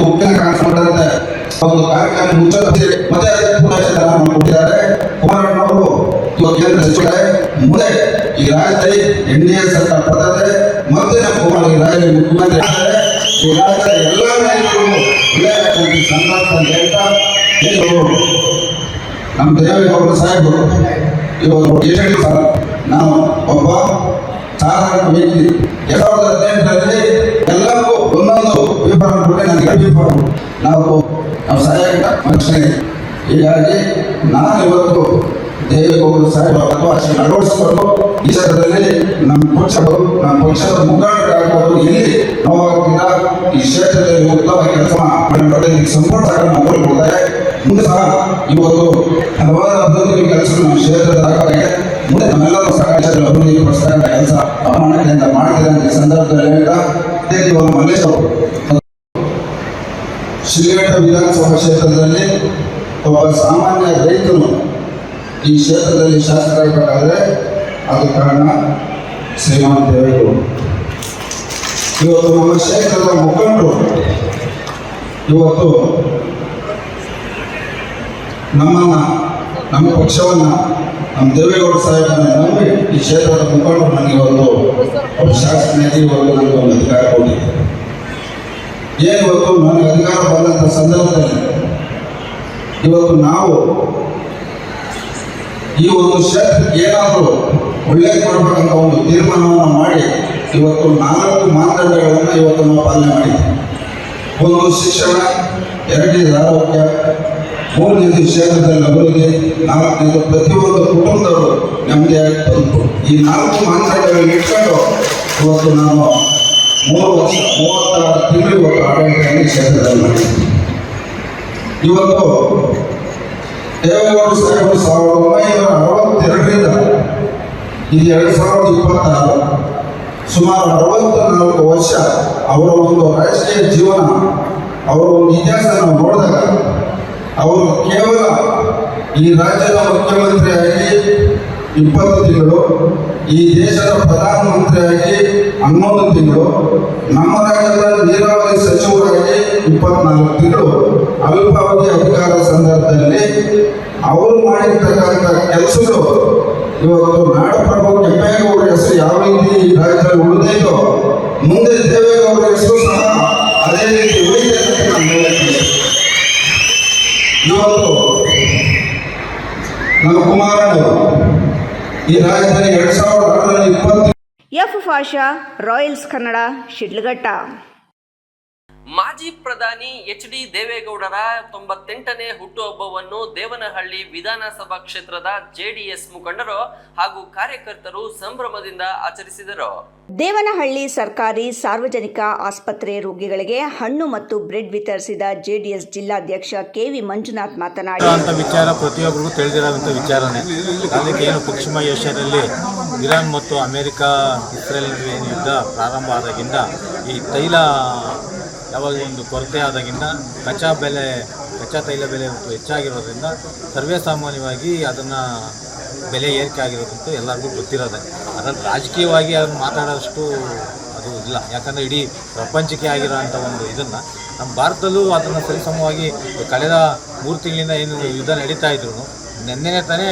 ಉಪ್ಪಿನ ಕಾಣಿಸ್ಕೊಂಡಂತೆ ಒಂದು ಕಾರ್ಯಕ್ರಮ ಮುಚ್ಚುತ್ತೆ ಮತ್ತೆ ಕೊಟ್ಟಿದ್ದಾರೆ. ಕುಮಾರಣ್ಣವರು ಇವತ್ತು ಕೇಂದ್ರ ಸಚಿವರೇ, ಮುಂದೆ ಈ ರಾಜ್ಯದಲ್ಲಿ NDA ಸರ್ಕಾರ ಬರ್ತದೆ, ಮತ್ತೆ ನಮ್ಮ ಕುಮಾರ ಈ ರಾಜ್ಯದಲ್ಲಿ ಮುಖ್ಯಮಂತ್ರಿ ಆಗ್ತಾರೆ. ಈ ರಾಜ್ಯದ ಎಲ್ಲ ನಾಯಕರು ಒಳ್ಳೆಯ ಸಂದರ್ಭ ಹೇಳ್ತಾ ನಮ್ಮ ದೇವೇಗೌಡ ಸಾಹೇಬರು ಇವತ್ತು ಎಷ್ಟು ಸಲ ನಾವು ಒಬ್ಬ ಸಾಧಾರಣ ವ್ಯಕ್ತಿ 2018ರಲ್ಲಿ ಎಲ್ಲರಿಗೂ ಒಂದೊಂದು ವಿವರ ಕೊಟ್ಟೆ ನನಗೆ ನಾವು ಸಹಾಯಕ ಮನುಷ್ಯನೇ. ಹೀಗಾಗಿ ನಾನು ಇವತ್ತು ದೇವೇಗೌಡ ಸಾಹೇಬ ಭಾಷೆ ಅಳವಡಿಸಿಕೊಂಡು ಈ ಕ್ಷೇತ್ರದಲ್ಲಿ ನಮ್ಮ ಪಕ್ಷದ ಮುಖಂಡರಾಗಬಹುದು, ಎಲ್ಲಿ ನೋವಾಗ್ತಿಲ್ಲ ಈ ಕ್ಷೇತ್ರದಲ್ಲಿ ಉತ್ತಮ ಕೆಲಸ ಮಾಡಿ ಸಂಪೂರ್ಣ ನೋಡಿಕೊಳ್ತಾರೆ. ಮುಂದೆ ಸಹ ಇವತ್ತು ಹಲವಾರು ಅಭಿವೃದ್ಧಿ ಕೆಲಸ ನಮ್ಮ ಕ್ಷೇತ್ರದ ಮುಂದೆ ನಮ್ಮೆಲ್ಲರೂ ಸಹ ಅಭಿವೃದ್ಧಿ ಪಡಿಸ್ತಕ್ಕಂಥ ಕೆಲಸ ಅಪಮಾನದಿಂದ ಮಾಡ್ತಿದೆ ಅಂತ ಈ ಸಂದರ್ಭದಲ್ಲಿ ಹೇಳ್ತಾ ಮಲ್ಲೇಶ್ ಅವರು ಶಿಡ್ಲಘಟ್ಟ ವಿಧಾನಸಭಾ ಕ್ಷೇತ್ರದಲ್ಲಿ ಒಬ್ಬ ಸಾಮಾನ್ಯ ರೈತರು ಈ ಕ್ಷೇತ್ರದಲ್ಲಿ ಶಾಸಕರಾಗಬೇಕಾದ್ರೆ ಅದು ಕಾರಣ ಶ್ರೀಮಾನ್ ದೇವೇಗೌಡ. ಇವತ್ತು ನಮ್ಮ ಕ್ಷೇತ್ರದ ಮುಖಂಡರು ಇವತ್ತು ನಮ್ಮ ಪಕ್ಷವನ್ನು ನಮ್ಮ ದೇವೇಗೌಡ ಸಾಹೇಬರನ್ನ ನಂಬಿ ಈ ಕ್ಷೇತ್ರದ ಮುಖಂಡರು ನನಗೆ ಇವತ್ತು ಶಾಸಕನಾಗಿ ಇವತ್ತು ನನಗೆ ಒಂದು ಅಧಿಕಾರ ಕೊಟ್ಟಿದೆ. ಏನು ಇವತ್ತು ನನಗೆ ಅಧಿಕಾರ ಬಂದಂಥ ಸಂದರ್ಭದಲ್ಲಿ ಇವತ್ತು ನಾವು ಈ ಒಂದು ಕ್ಷೇತ್ರಕ್ಕೆ ಏನಾದರೂ ಒಳ್ಳೇದು ಮಾಡಬೇಕಂತ ಒಂದು ತೀರ್ಮಾನವನ್ನು ಮಾಡಿ ಇವತ್ತು 4 ಮಾನದಂಡಗಳನ್ನು ಇವತ್ತು ನಾವು ಪಾಲನೆ ಮಾಡಿದ್ದೀವಿ. 1 ಶಿಕ್ಷಣ, 2 ಆರೋಗ್ಯ, 3 ಕ್ಷೇತ್ರದಲ್ಲಿ ಅಭಿವೃದ್ಧಿ, 4 ಪ್ರತಿಯೊಂದು ಕುಟುಂಬದವರು ನೆಮ್ಮದಿಯಾಗಿ ಬಂತು. ಈ 4 ಮಾನದಂಡಗಳನ್ನು ಇಟ್ಕೊಂಡು ಇವತ್ತು ನಾನು 3 ವರ್ಷ 36 ತಿಂಗಳು ಇವತ್ತು ಆಡಳಿತ ಕ್ಷೇತ್ರದಲ್ಲಿ ಮಾಡಿದ್ದೀನಿ. ಇವತ್ತು ದೇವೇಗೌಡ ಸಾಹೇಬರು 1962ರಿಂದ ಇದು 2026 ಸುಮಾರು 64 ವರ್ಷ ಅವರ ಒಂದು ರಾಜಕೀಯ ಜೀವನ, ಅವರ ಒಂದು ಇತಿಹಾಸ ನಾವು ನೋಡಿದಾಗ ಅವರು ಕೇವಲ ಈ ರಾಜ್ಯದ ಮುಖ್ಯಮಂತ್ರಿಯಾಗಿ 20 ತಿಂಗಳು, ಈ ದೇಶದ ಪ್ರಧಾನಮಂತ್ರಿಯಾಗಿ 11 ತಿಂಗಳು, ನಮ್ಮ ರಾಜ್ಯದ ನೀರಾವರಿ ಸಚಿವರಾಗಿ 24 ತಿಂಗಳು ಅಲ್ಪಾವಧಿ ಅಧಿಕಾರ ಸಂದರ್ಭದಲ್ಲಿ ಅವರು ಮಾಡಿರ್ತಕ್ಕಂಥ ಕೆಲಸಗಳು ಇವತ್ತು ನಾಡಪ್ರಭು ಕೆಂಪೇಗೌಡರ ಹೆಸರು ಯಾವ ರೀತಿ ಈ ರಾಜ್ಯದಲ್ಲಿ ಉಳಿದೈತೋ ಮುಂದೆ ದೇವೇಗೌಡರ ಹೆಸರು ಸಹ ಅದೇ ರೀತಿ ಉಳಿದಿದೆ ಅಂತ ನಾನು ಹೇಳ್ತೀನಿ. ಇವತ್ತು ನಮ್ಮ ಕುಮಾರಣ್ಣವರು ಈ ರಾಜ್ಯದಲ್ಲಿ 2020 ಎಫ್ ಫಾಷಾ, ರಾಯಲ್ಸ್ ಕನ್ನಡ, ಶಿಡ್ಲಘಟ್ಟ. ಮಾಜಿ ಪ್ರಧಾನಿ ಎಚ್.ಡಿ. ದೇವೇಗೌಡರ 98ನೇ ಹುಟ್ಟುಹಬ್ಬವನ್ನು ದೇವನಹಳ್ಳಿ ವಿಧಾನಸಭಾ ಕ್ಷೇತ್ರದ ಜೆಡಿಎಸ್ ಮುಖಂಡರು ಹಾಗೂ ಕಾರ್ಯಕರ್ತರು ಸಂಭ್ರಮದಿಂದ ಆಚರಿಸಿದರು. ದೇವನಹಳ್ಳಿ ಸರ್ಕಾರಿ ಸಾರ್ವಜನಿಕ ಆಸ್ಪತ್ರೆ ರೋಗಿಗಳಿಗೆ ಹಣ್ಣು ಮತ್ತು ಬ್ರೆಡ್ ವಿತರಿಸಿದ ಜೆಡಿಎಸ್ ಜಿಲ್ಲಾಧ್ಯಕ್ಷ ಕೆ.ವಿ. ಮಂಜುನಾಥ್ ಮಾತನಾಡಿ, ವಿಚಾರ ಪ್ರತಿಯೊಬ್ಬರಿಗೂ ತಿಳಿದಿರುವಂಥ ವಿಚಾರನೇ. ಅದಕ್ಕೆ ಏನು ಪಶ್ಚಿಮ ಏಷ್ಯಾದಲ್ಲಿ ಇರಾನ್ ಮತ್ತು ಅಮೆರಿಕ, ಇಸ್ರೇಲ್ ನಡುವೆ ಏನು ಯುದ್ಧ ಪ್ರಾರಂಭ ಆದಾಗಿಂದ ಈ ತೈಲ ಯಾವಾಗ ಒಂದು ಕೊರತೆ ಆದಾಗಿಂದ ಕಚ್ಚಾ ತೈಲ ಬೆಲೆ ಹೆಚ್ಚಾಗಿರೋದ್ರಿಂದ ಸರ್ವೇ ಸಾಮಾನ್ಯವಾಗಿ ಅದನ್ನು ಬೆಲೆ ಏರಿಕೆ ಆಗಿರೋದಂತೂ ಎಲ್ಲರಿಗೂ ಗೊತ್ತಿರೋದೆ. ಅದರಲ್ಲಿ ರಾಜಕೀಯವಾಗಿ ಅದನ್ನು ಮಾತಾಡೋಷ್ಟು ಅದು ಇಲ್ಲ. ಯಾಕಂದರೆ ಇಡೀ ಪ್ರಪಂಚಕ್ಕೆ ಆಗಿರೋಂಥ ಒಂದು ಇದನ್ನು ನಮ್ಮ ಭಾರತದಲ್ಲೂ ಅದನ್ನು ಸರಿಸಮವಾಗಿ ಕಳೆದ 3 ತಿಂಗಳಿಂದ ಏನು ಯುದ್ಧ ನಡೀತಾ ಇದ್ರು, ನೆನ್ನೆನೇ ತಾನೇ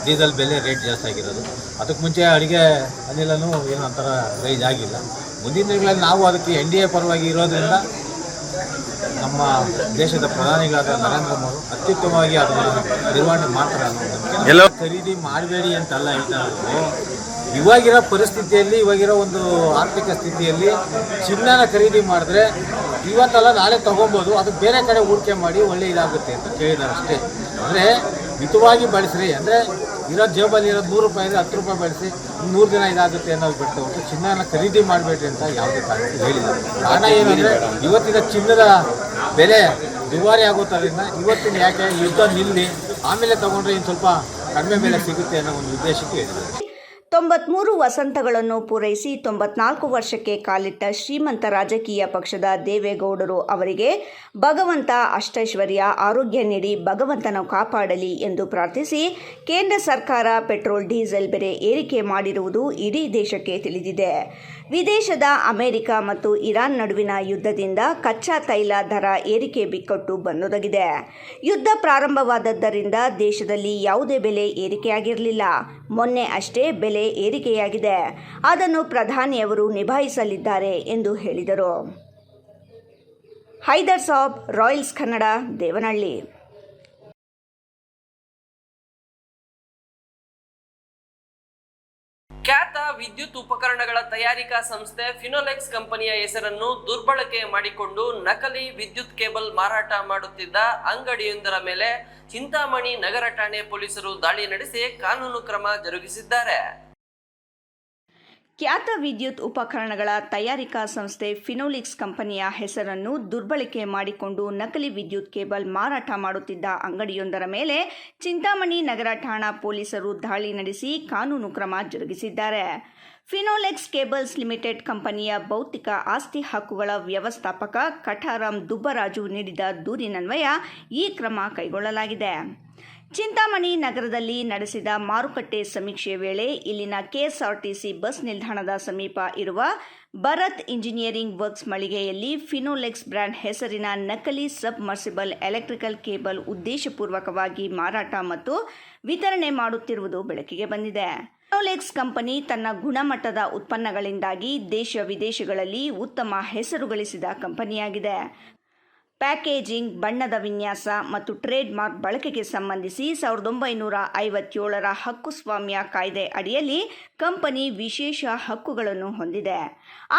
ಡೀಸೆಲ್ ಬೆಲೆ ರೇಟ್ ಜಾಸ್ತಿ ಆಗಿರೋದು. ಅದಕ್ಕೆ ಮುಂಚೆ ಅಡುಗೆ ಅನಿಲನೂ ಏನು ಒಂಥರ ರೈಸ್ ಆಗಿಲ್ಲ. ಮುಂದಿನ ದಿನಗಳಲ್ಲಿ ನಾವು ಅದಕ್ಕೆ NDA ಪರವಾಗಿ ಇರೋದ್ರಿಂದ ನಮ್ಮ ದೇಶದ ಪ್ರಧಾನಿಗಳಾದ ನರೇಂದ್ರ ಮೋದಿ ಅತ್ಯುತ್ತಮವಾಗಿ ಅದನ್ನು ನಿರ್ವಹಣೆ ಮಾಡ್ತಾರೆ ಅನ್ನೋದು ಎಲ್ಲ ಖರೀದಿ ಮಾಡಬೇಡಿ ಅಂತಲ್ಲ ಹೇಳ್ತಾ ಇರೋದು. ಇವಾಗಿರೋ ಪರಿಸ್ಥಿತಿಯಲ್ಲಿ, ಇವಾಗಿರೋ ಒಂದು ಆರ್ಥಿಕ ಸ್ಥಿತಿಯಲ್ಲಿ ಚಿನ್ನನ ಖರೀದಿ ಮಾಡಿದ್ರೆ ಇವತ್ತಲ್ಲ ನಾಳೆ ತೊಗೊಬೋದು, ಅದು ಬೇರೆ ಕಡೆ ಹೂಡಿಕೆ ಮಾಡಿ ಒಳ್ಳೆ ಇದಾಗುತ್ತೆ ಅಂತ ಕೇಳಿದ್ದಾರೆ ಅಷ್ಟೇ. ಅಂದರೆ ಮಿತವಾಗಿ ಬಳಸ್ರಿ, ಅಂದರೆ ಇರೋ ಜೇಬಲ್ಲಿ ಇರೋದು 100 ರೂಪಾಯಿ ಅಂದರೆ 10 ರೂಪಾಯಿ ಬಳಸಿ 100 ದಿನ ಇದಾಗುತ್ತೆ ಅನ್ನೋದು ಬಿಟ್ಟು ಹೊರತು ಚಿನ್ನನ ಖರೀದಿ ಮಾಡಬೇಡ್ರಿ ಅಂತ ಯಾವುದೇ ಕಾರಣಕ್ಕೂ ಹೇಳಿಲ್ಲ. ಕಾರಣ ಏನಂದರೆ ಇವತ್ತಿನ ಚಿನ್ನದ ಬೆಲೆ ದುಬಾರಿ ಆಗೋದ್ರಿಂದ ಇವತ್ತಿನ ಯಾಕೆ ಯುದ್ಧ ನಿಲ್ಲಿ ಆಮೇಲೆ ತೊಗೊಂಡ್ರೆ ಇನ್ನು ಸ್ವಲ್ಪ ಕಡಿಮೆ ಬೆಲೆ ಸಿಗುತ್ತೆ ಅನ್ನೋ ಒಂದು ಉದ್ದೇಶಕ್ಕೆ ಹೇಳಿದ್ದಾರೆ. 93 ವಸಂತಗಳನ್ನು ಪೂರೈಸಿ 94 ವರ್ಷಕ್ಕೆ ಕಾಲಿಟ್ಟ ಶ್ರೀಮಂತ ರಾಜಕೀಯ ಪಕ್ಷದ ದೇವೇಗೌಡರು ಅವರಿಗೆ ಭಗವಂತ ಅಷ್ಟೈಶ್ವರ್ಯ ಆರೋಗ್ಯ ನೀಡಿ ಭಗವಂತನ ಕಾಪಾಡಲಿ ಎಂದು ಪ್ರಾರ್ಥಿಸಿ, ಕೇಂದ್ರ ಸರ್ಕಾರ ಪೆಟ್ರೋಲ್ ಡೀಸೆಲ್ ಬೆಲೆ ಏರಿಕೆ ಮಾಡಿರುವುದು ಇಡೀ ದೇಶಕ್ಕೆ ತಿಳಿದಿದೆ. ವಿದೇಶದ ಅಮೆರಿಕ ಮತ್ತು ಇರಾನ್ ನಡುವಿನ ಯುದ್ಧದಿಂದ ಕಚ್ಚಾ ತೈಲ ದರ ಏರಿಕೆ ಬಿಕ್ಕಟ್ಟು ಬಂದೊದಗಿದೆ. ಯುದ್ಧ ಪ್ರಾರಂಭವಾದದ್ದರಿಂದ ದೇಶದಲ್ಲಿ ಯಾವುದೇ ಬೆಲೆ ಏರಿಕೆಯಾಗಿರಲಿಲ್ಲ. ಮೊನ್ನೆ ಅಷ್ಟೇ ಬೆಲೆ ಏರಿಕೆಯಾಗಿದೆ. ಅದನ್ನು ಪ್ರಧಾನಿಯವರು ನಿಭಾಯಿಸಲಿದ್ದಾರೆ ಎಂದು ಹೇಳಿದರು. ಹೈದರ್ ಸಾಬ್, ರಾಯಲ್ಸ್ ಕನ್ನಡ, ದೇವನಹಳ್ಳಿ. ಖ್ಯಾತ ವಿದ್ಯುತ್ ಉಪಕರಣಗಳ ತಯಾರಿಕಾ ಸಂಸ್ಥೆ ಫಿನೋಲೆಕ್ಸ್ ಕಂಪನಿಯ ಹೆಸರನ್ನು ದುರ್ಬಳಕೆ ಮಾಡಿಕೊಂಡು ನಕಲಿ ವಿದ್ಯುತ್ ಕೇಬಲ್ ಮಾರಾಟ ಮಾಡುತ್ತಿದ್ದ ಅಂಗಡಿಯೊಂದರ ಮೇಲೆ ಚಿಂತಾಮಣಿ ನಗರ ಠಾಣೆ ಪೊಲೀಸರು ದಾಳಿ ನಡೆಸಿ ಕಾನೂನು ಕ್ರಮ ಜರುಗಿಸಿದ್ದಾರೆ. ಖ್ಯಾತ ವಿದ್ಯುತ್ ಉಪಕರಣಗಳ ತಯಾರಿಕಾ ಸಂಸ್ಥೆ ಫಿನೋಲೆಕ್ಸ್ ಕಂಪನಿಯ ಹೆಸರನ್ನು ದುರ್ಬಳಕೆ ಮಾಡಿಕೊಂಡು ನಕಲಿ ವಿದ್ಯುತ್ ಕೇಬಲ್ ಮಾರಾಟ ಮಾಡುತ್ತಿದ್ದ ಅಂಗಡಿಯೊಂದರ ಮೇಲೆ ಚಿಂತಾಮಣಿ ನಗರ ಠಾಣಾ ಪೊಲೀಸರು ದಾಳಿ ನಡೆಸಿ ಕಾನೂನು ಕ್ರಮ ಜರುಗಿಸಿದ್ದಾರೆ. ಫಿನೋಲೆಕ್ಸ್ ಕೇಬಲ್ಸ್ ಲಿಮಿಟೆಡ್ ಕಂಪನಿಯ ಭೌತಿಕ ಆಸ್ತಿ ಹಕ್ಕುಗಳ ವ್ಯವಸ್ಥಾಪಕ ಕಠಾರಾಮ್ ದುಬ್ಬರಾಜು ನೀಡಿದ ದೂರಿನನ್ವಯ ಈ ಕ್ರಮ ಕೈಗೊಳ್ಳಲಾಗಿದೆ. ಚಿಂತಾಮಣಿ ನಗರದಲ್ಲಿ ನಡೆಸಿದ ಮಾರುಕಟ್ಟೆ ಸಮೀಕ್ಷೆ ವೇಳೆ ಇಲ್ಲಿನ ಕೆಎಸ್ಆರ್ಟಿಸಿ ಬಸ್ ನಿಲ್ದಾಣದ ಸಮೀಪ ಇರುವ ಭರತ್ ಇಂಜಿನಿಯರಿಂಗ್ ವರ್ಕ್ಸ್ ಮಳಿಗೆಯಲ್ಲಿ ಫಿನೋಲೆಕ್ಸ್ ಬ್ರ್ಯಾಂಡ್ ಹೆಸರಿನ ನಕಲಿ ಸಬ್ಮರ್ಸಿಬಲ್ ಎಲೆಕ್ಟ್ರಿಕಲ್ ಕೇಬಲ್ ಉದ್ದೇಶಪೂರ್ವಕವಾಗಿ ಮಾರಾಟ ಮತ್ತು ವಿತರಣೆ ಮಾಡುತ್ತಿರುವುದು ಬೆಳಕಿಗೆ ಬಂದಿದೆ. ಫಿನೋಲೆಕ್ಸ್ ಕಂಪನಿ ತನ್ನ ಗುಣಮಟ್ಟದ ಉತ್ಪನ್ನಗಳಿಂದಾಗಿ ದೇಶ ವಿದೇಶಗಳಲ್ಲಿ ಉತ್ತಮ ಹೆಸರು ಗಳಿಸಿದ ಕಂಪನಿಯಾಗಿದೆ. ಪ್ಯಾಕೇಜಿಂಗ್, ಬಣ್ಣದ ವಿನ್ಯಾಸ ಮತ್ತು ಟ್ರೇಡ್ ಮಾರ್ಕ್ ಬಳಕೆಗೆ ಸಂಬಂಧಿಸಿ 1957ರ ಹಕ್ಕುಸ್ವಾಮ್ಯ ಕಾಯ್ದೆ ಅಡಿಯಲ್ಲಿ ಕಂಪನಿ ವಿಶೇಷ ಹಕ್ಕುಗಳನ್ನು ಹೊಂದಿದೆ.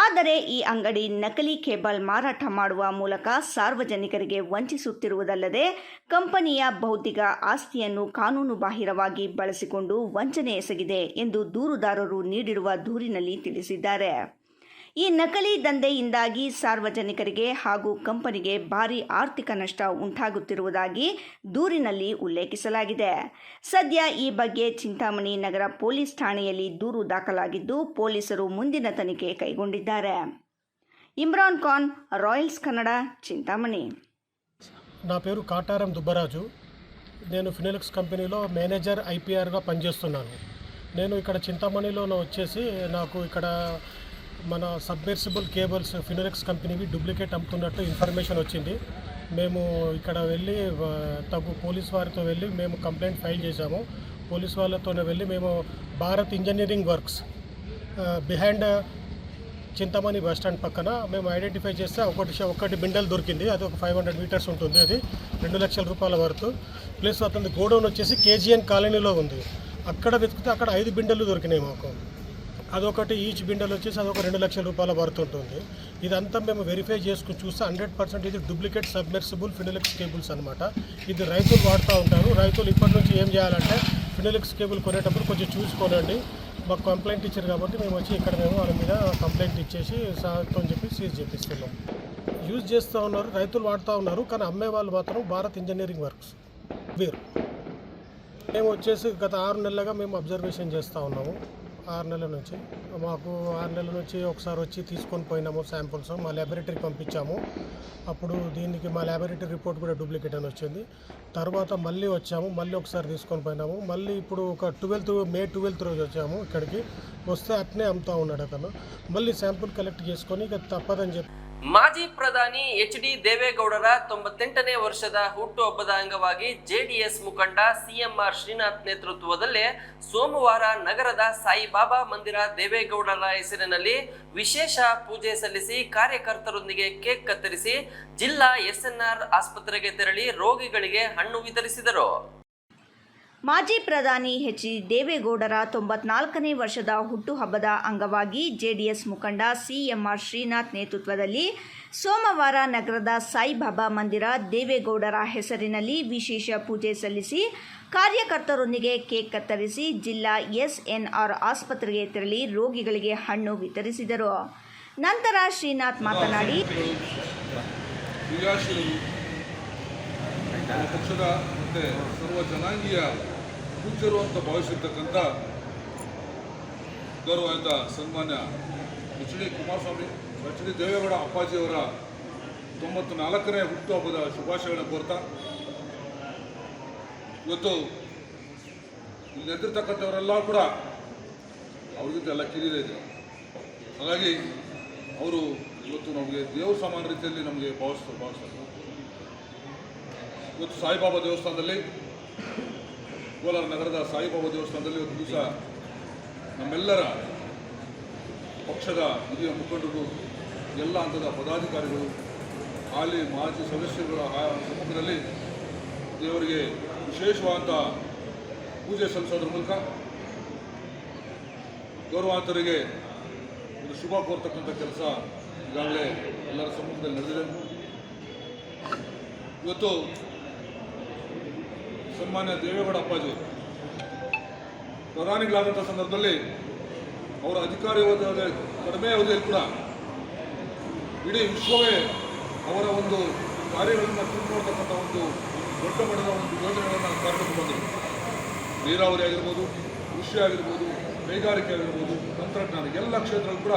ಆದರೆ ಈ ಅಂಗಡಿ ನಕಲಿ ಕೇಬಲ್ ಮಾರಾಟ ಮಾಡುವ ಮೂಲಕ ಸಾರ್ವಜನಿಕರಿಗೆ ವಂಚಿಸುತ್ತಿರುವುದಲ್ಲದೆ ಕಂಪನಿಯ ಬೌದ್ಧಿಕ ಆಸ್ತಿಯನ್ನು ಕಾನೂನುಬಾಹಿರವಾಗಿ ಬಳಸಿಕೊಂಡು ವಂಚನೆ ಎಸಗಿದೆ ಎಂದು ದೂರುದಾರರು ನೀಡಿರುವ ದೂರಿನಲ್ಲಿ ತಿಳಿಸಿದ್ದಾರೆ. ಈ ನಕಲಿ ದಂಧೆಯಿಂದಾಗಿ ಸಾರ್ವಜನಿಕರಿಗೆ ಹಾಗೂ ಕಂಪನಿಗೆ ಭಾರೀ ಆರ್ಥಿಕ ನಷ್ಟ ಉಂಟಾಗುತ್ತಿರುವುದಾಗಿ ದೂರಿನಲ್ಲಿ ಉಲ್ಲೇಖಿಸಲಾಗಿದೆ. ಸದ್ಯ ಈ ಬಗ್ಗೆ ಚಿಂತಾಮಣಿ ನಗರ ಪೊಲೀಸ್ ಠಾಣೆಯಲ್ಲಿ ದೂರು ದಾಖಲಾಗಿದ್ದು, ಪೊಲೀಸರು ಮುಂದಿನ ತನಿಖೆ కైగొండిದ್ದಾರೆ. ఇమ్రాన్ ఖాన్, రాయల్స్ కన్నడ, చింతామణి. నా పేరు కాటారం దుబ్బరాజు. నేను ఫినోలెక్స్ కంపెనీలో మేనేజర్ ఐపీఆర్గా పనిచేస్తున్నాను. నేను ఇక్కడ చింతామణిలో వచ్చేసి నాకు ఇక్కడ మన సబ్మెర్సిబుల్ కేబుల్స్ ఫినోలెక్స్ కంపెనీవి డూప్లికేట్ అమ్ముతున్నట్టు ఇన్ఫర్మేషన్ వచ్చింది. మేము ఇక్కడ వెళ్ళి పోలీస్ వారితో వెళ్ళి మేము కంప్లైంట్ ఫైల్ చేశాము. పోలీస్ వాళ్ళతో వెళ్ళి మేము Bharat engineering works behind Chintamani bus stand పక్కన మేము ఐడెంటిఫై చేస్తే ఒకటి బిండల్ దొరికింది. అది ఒక 500 మీటర్స్ ఉంటుంది. అది 2 లక్షల రూపాయల వరకు. ప్లస్ అతని గోడౌన్ వచ్చేసి కేజీఎన్ కాలనీలో ఉంది. అక్కడ వెతికితే అక్కడ 5 బిండలు దొరికినాయి మాకు. అదొకటి ఈచ్ బిండల్ వచ్చేసి అదొక 2 లక్షల రూపాయల వర్త్ ఉంటుంది. ఇదంతా మేము వెరిఫై చేసుకుని చూస్తే 100% ఇది డూప్లికేట్ సబ్మెర్సిబుల్ ఫినోలెక్స్ కేబుల్స్ అనమాట. ఇది రైతులు వాడుతూ ఉంటారు. రైతులు ఇప్పటి నుంచి ఏం చేయాలంటే ఫినోలెక్స్ కేబుల్ కొనేటప్పుడు కొంచెం చూసుకోనండి. మాకు కంప్లైంట్ ఇచ్చారు కాబట్టి మేము వచ్చి ఇక్కడ మేము వాళ్ళ మీద కంప్లైంట్ ఇచ్చేసి సార్తో చెప్పి సీజ్ చేపిస్తున్నాం. యూజ్ చేస్తూ ఉన్నారు, రైతులు వాడుతూ ఉన్నారు. కానీ అమ్మే వాళ్ళు మాత్రం భారత్ ఇంజనీరింగ్ వర్క్స్ వీరు. మేము వచ్చేసి గత 6 నెలలుగా మేము అబ్జర్వేషన్ చేస్తూ ఉన్నాము. 6 నెలల నుంచి మాకు 6 నెలల నుంచి ఒకసారి వచ్చి తీసుకొని పోయినాము శాంపుల్స్. మా ల్యాబొరేటరీకి పంపించాము. అప్పుడు దీనికి మా ల్యాబొరేటరీ రిపోర్ట్ కూడా డూప్లికేట్ అని వచ్చింది. తర్వాత మళ్ళీ వచ్చాము, మళ్ళీ ఒకసారి తీసుకొని పోయినాము. మళ్ళీ ఇప్పుడు ఒక మే 12th రోజు వచ్చాము. ఇక్కడికి వస్తే అట్నే అమ్ముతూ ఉన్నాడు అతను. మళ్ళీ శాంపుల్ కలెక్ట్ చేసుకొని ఇక తప్పదని చెప్పి ಮಾಜಿ ಪ್ರಧಾನಿ ಎಚ್.ಡಿ. ದೇವೇಗೌಡರ 98ನೇ ವರ್ಷದ ಹುಟ್ಟುಹಬ್ಬದ ಅಂಗವಾಗಿ ಜೆಡಿಎಸ್ ಮುಖಂಡ ಸಿಎಂಆರ್ ಶ್ರೀನಾಥ್ ನೇತೃತ್ವದಲ್ಲಿ ಸೋಮವಾರ ನಗರದ ಸಾಯಿಬಾಬಾ ಮಂದಿರ ದೇವೇಗೌಡರ ಹೆಸರಿನಲ್ಲಿ ವಿಶೇಷ ಪೂಜೆ ಸಲ್ಲಿಸಿ ಕಾರ್ಯಕರ್ತರೊಂದಿಗೆ ಕೇಕ್ ಕತ್ತರಿಸಿ ಜಿಲ್ಲಾ ಎಸ್ಎನ್ಆರ್ ಆಸ್ಪತ್ರೆಗೆ ತೆರಳಿ ರೋಗಿಗಳಿಗೆ ಹಣ್ಣು ವಿತರಿಸಿದರು. ಮಾಜಿ ಪ್ರಧಾನಿ ಎಚ್.ಡಿ. ದೇವೇಗೌಡರ 94ನೇ ವರ್ಷದ ಹುಟ್ಟುಹಬ್ಬದ ಅಂಗವಾಗಿ ಜೆಡಿಎಸ್ ಮುಖಂಡ ಸಿಎಂಆರ್ ಶ್ರೀನಾಥ್ ನೇತೃತ್ವದಲ್ಲಿ ಸೋಮವಾರ ನಗರದ ಸಾಯಿಬಾಬಾ ಮಂದಿರ ದೇವೇಗೌಡರ ಹೆಸರಿನಲ್ಲಿ ವಿಶೇಷ ಪೂಜೆ ಸಲ್ಲಿಸಿ ಕಾರ್ಯಕರ್ತರೊಂದಿಗೆ ಕೇಕ್ ಕತ್ತರಿಸಿ ಜಿಲ್ಲಾ ಎಸ್ಎನ್ಆರ್ ಆಸ್ಪತ್ರೆಗೆ ತೆರಳಿ ರೋಗಿಗಳಿಗೆ ಹಣ್ಣು ವಿತರಿಸಿದರು. ನಂತರ ಶ್ರೀನಾಥ್ ಮಾತನಾಡಿ, ಪಕ್ಷದ ಮತ್ತು ಸರ್ವ ಜನಾಂಗೀಯ ಪೂಜ್ಯರು ಅಂತ ಭಾವಿಸಿರ್ತಕ್ಕಂಥ ಗೌರವಾನ್ವಿತ ಸನ್ಮಾನ್ಯ ಎಚ್.ಡಿ. ದೇವೇಗೌಡ ಅಪ್ಪಾಜಿಯವರ 94ನೇ ಹುಟ್ಟುಹಬ್ಬದ ಶುಭಾಶಯಗಳನ್ನು ಕೋರ್ತಾ, ಇವತ್ತು ಇಲ್ಲಿ ನೆರೆದಿರ್ತಕ್ಕಂಥವರೆಲ್ಲ ಕೂಡ ಅವ್ರಿಗಿಂತ ಎಲ್ಲ ಕಿರಿಯರಿದೆ. ಹಾಗಾಗಿ ಅವರು ಇವತ್ತು ನಮಗೆ ದೇವ್ರ ಸಮಾನ ರೀತಿಯಲ್ಲಿ ನಮಗೆ ಭಾವಿಸ್ತಾರೆ. ಇವತ್ತು ಸಾಯಿಬಾಬಾ ದೇವಸ್ಥಾನದಲ್ಲಿ, ಕೋಲಾರ ನಗರದ ಸಾಯಿಬಾಬಾ ದೇವಸ್ಥಾನದಲ್ಲಿ ಒಂದು ದಿವಸ ನಮ್ಮೆಲ್ಲರ ಪಕ್ಷದ ಹಿರಿಯ ಮುಖಂಡರು, ಎಲ್ಲ ಹಂತದ ಪದಾಧಿಕಾರಿಗಳು, ಹಾಲಿ ಮಾಜಿ ಸದಸ್ಯರುಗಳ ಸಮ್ಮುಖದಲ್ಲಿ ದೇವರಿಗೆ ವಿಶೇಷವಾದ ಪೂಜೆ ಸಲ್ಲಿಸೋದ್ರ ಮೂಲಕ ಗೌರವಾಂತರಿಗೆ ಒಂದು ಶುಭ ಕೋರ್ತಕ್ಕಂಥ ಕೆಲಸ ಈಗಾಗಲೇ ಎಲ್ಲರ ಸಮ್ಮುಖದಲ್ಲಿ ನಡೆದಿದೆ. ಇವತ್ತು ಸನ್ಮಾನ್ಯ ದೇವೇಗೌಡ ಅಪ್ಪಾಜಿ ಪ್ರಧಾನಿಗಳಾದಂಥ ಸಂದರ್ಭದಲ್ಲಿ ಅವರ ಅಧಿಕಾರಿ ಕಡಿಮೆ ಅವಧಿಯಲ್ಲಿ ಕೂಡ ಇಡೀ ವಿಶ್ವವೇ ಅವರ ಒಂದು ಕಾರ್ಯಗಳನ್ನು ತಿಳ್ಕೊಳ್ತಕ್ಕಂಥ ಒಂದು ದೊಡ್ಡ ಮಟ್ಟದ ಒಂದು ಯೋಜನೆಗಳನ್ನು ಕಾರ್ಯಕ್ಕೆ ಬಂದರು. ನೀರಾವರಿ ಆಗಿರ್ಬೋದು, ಕೃಷಿ ಆಗಿರ್ಬೋದು, ಕೈಗಾರಿಕೆ ಆಗಿರ್ಬೋದು, ತಂತ್ರಜ್ಞಾನ, ಎಲ್ಲ ಕ್ಷೇತ್ರಗಳು ಕೂಡ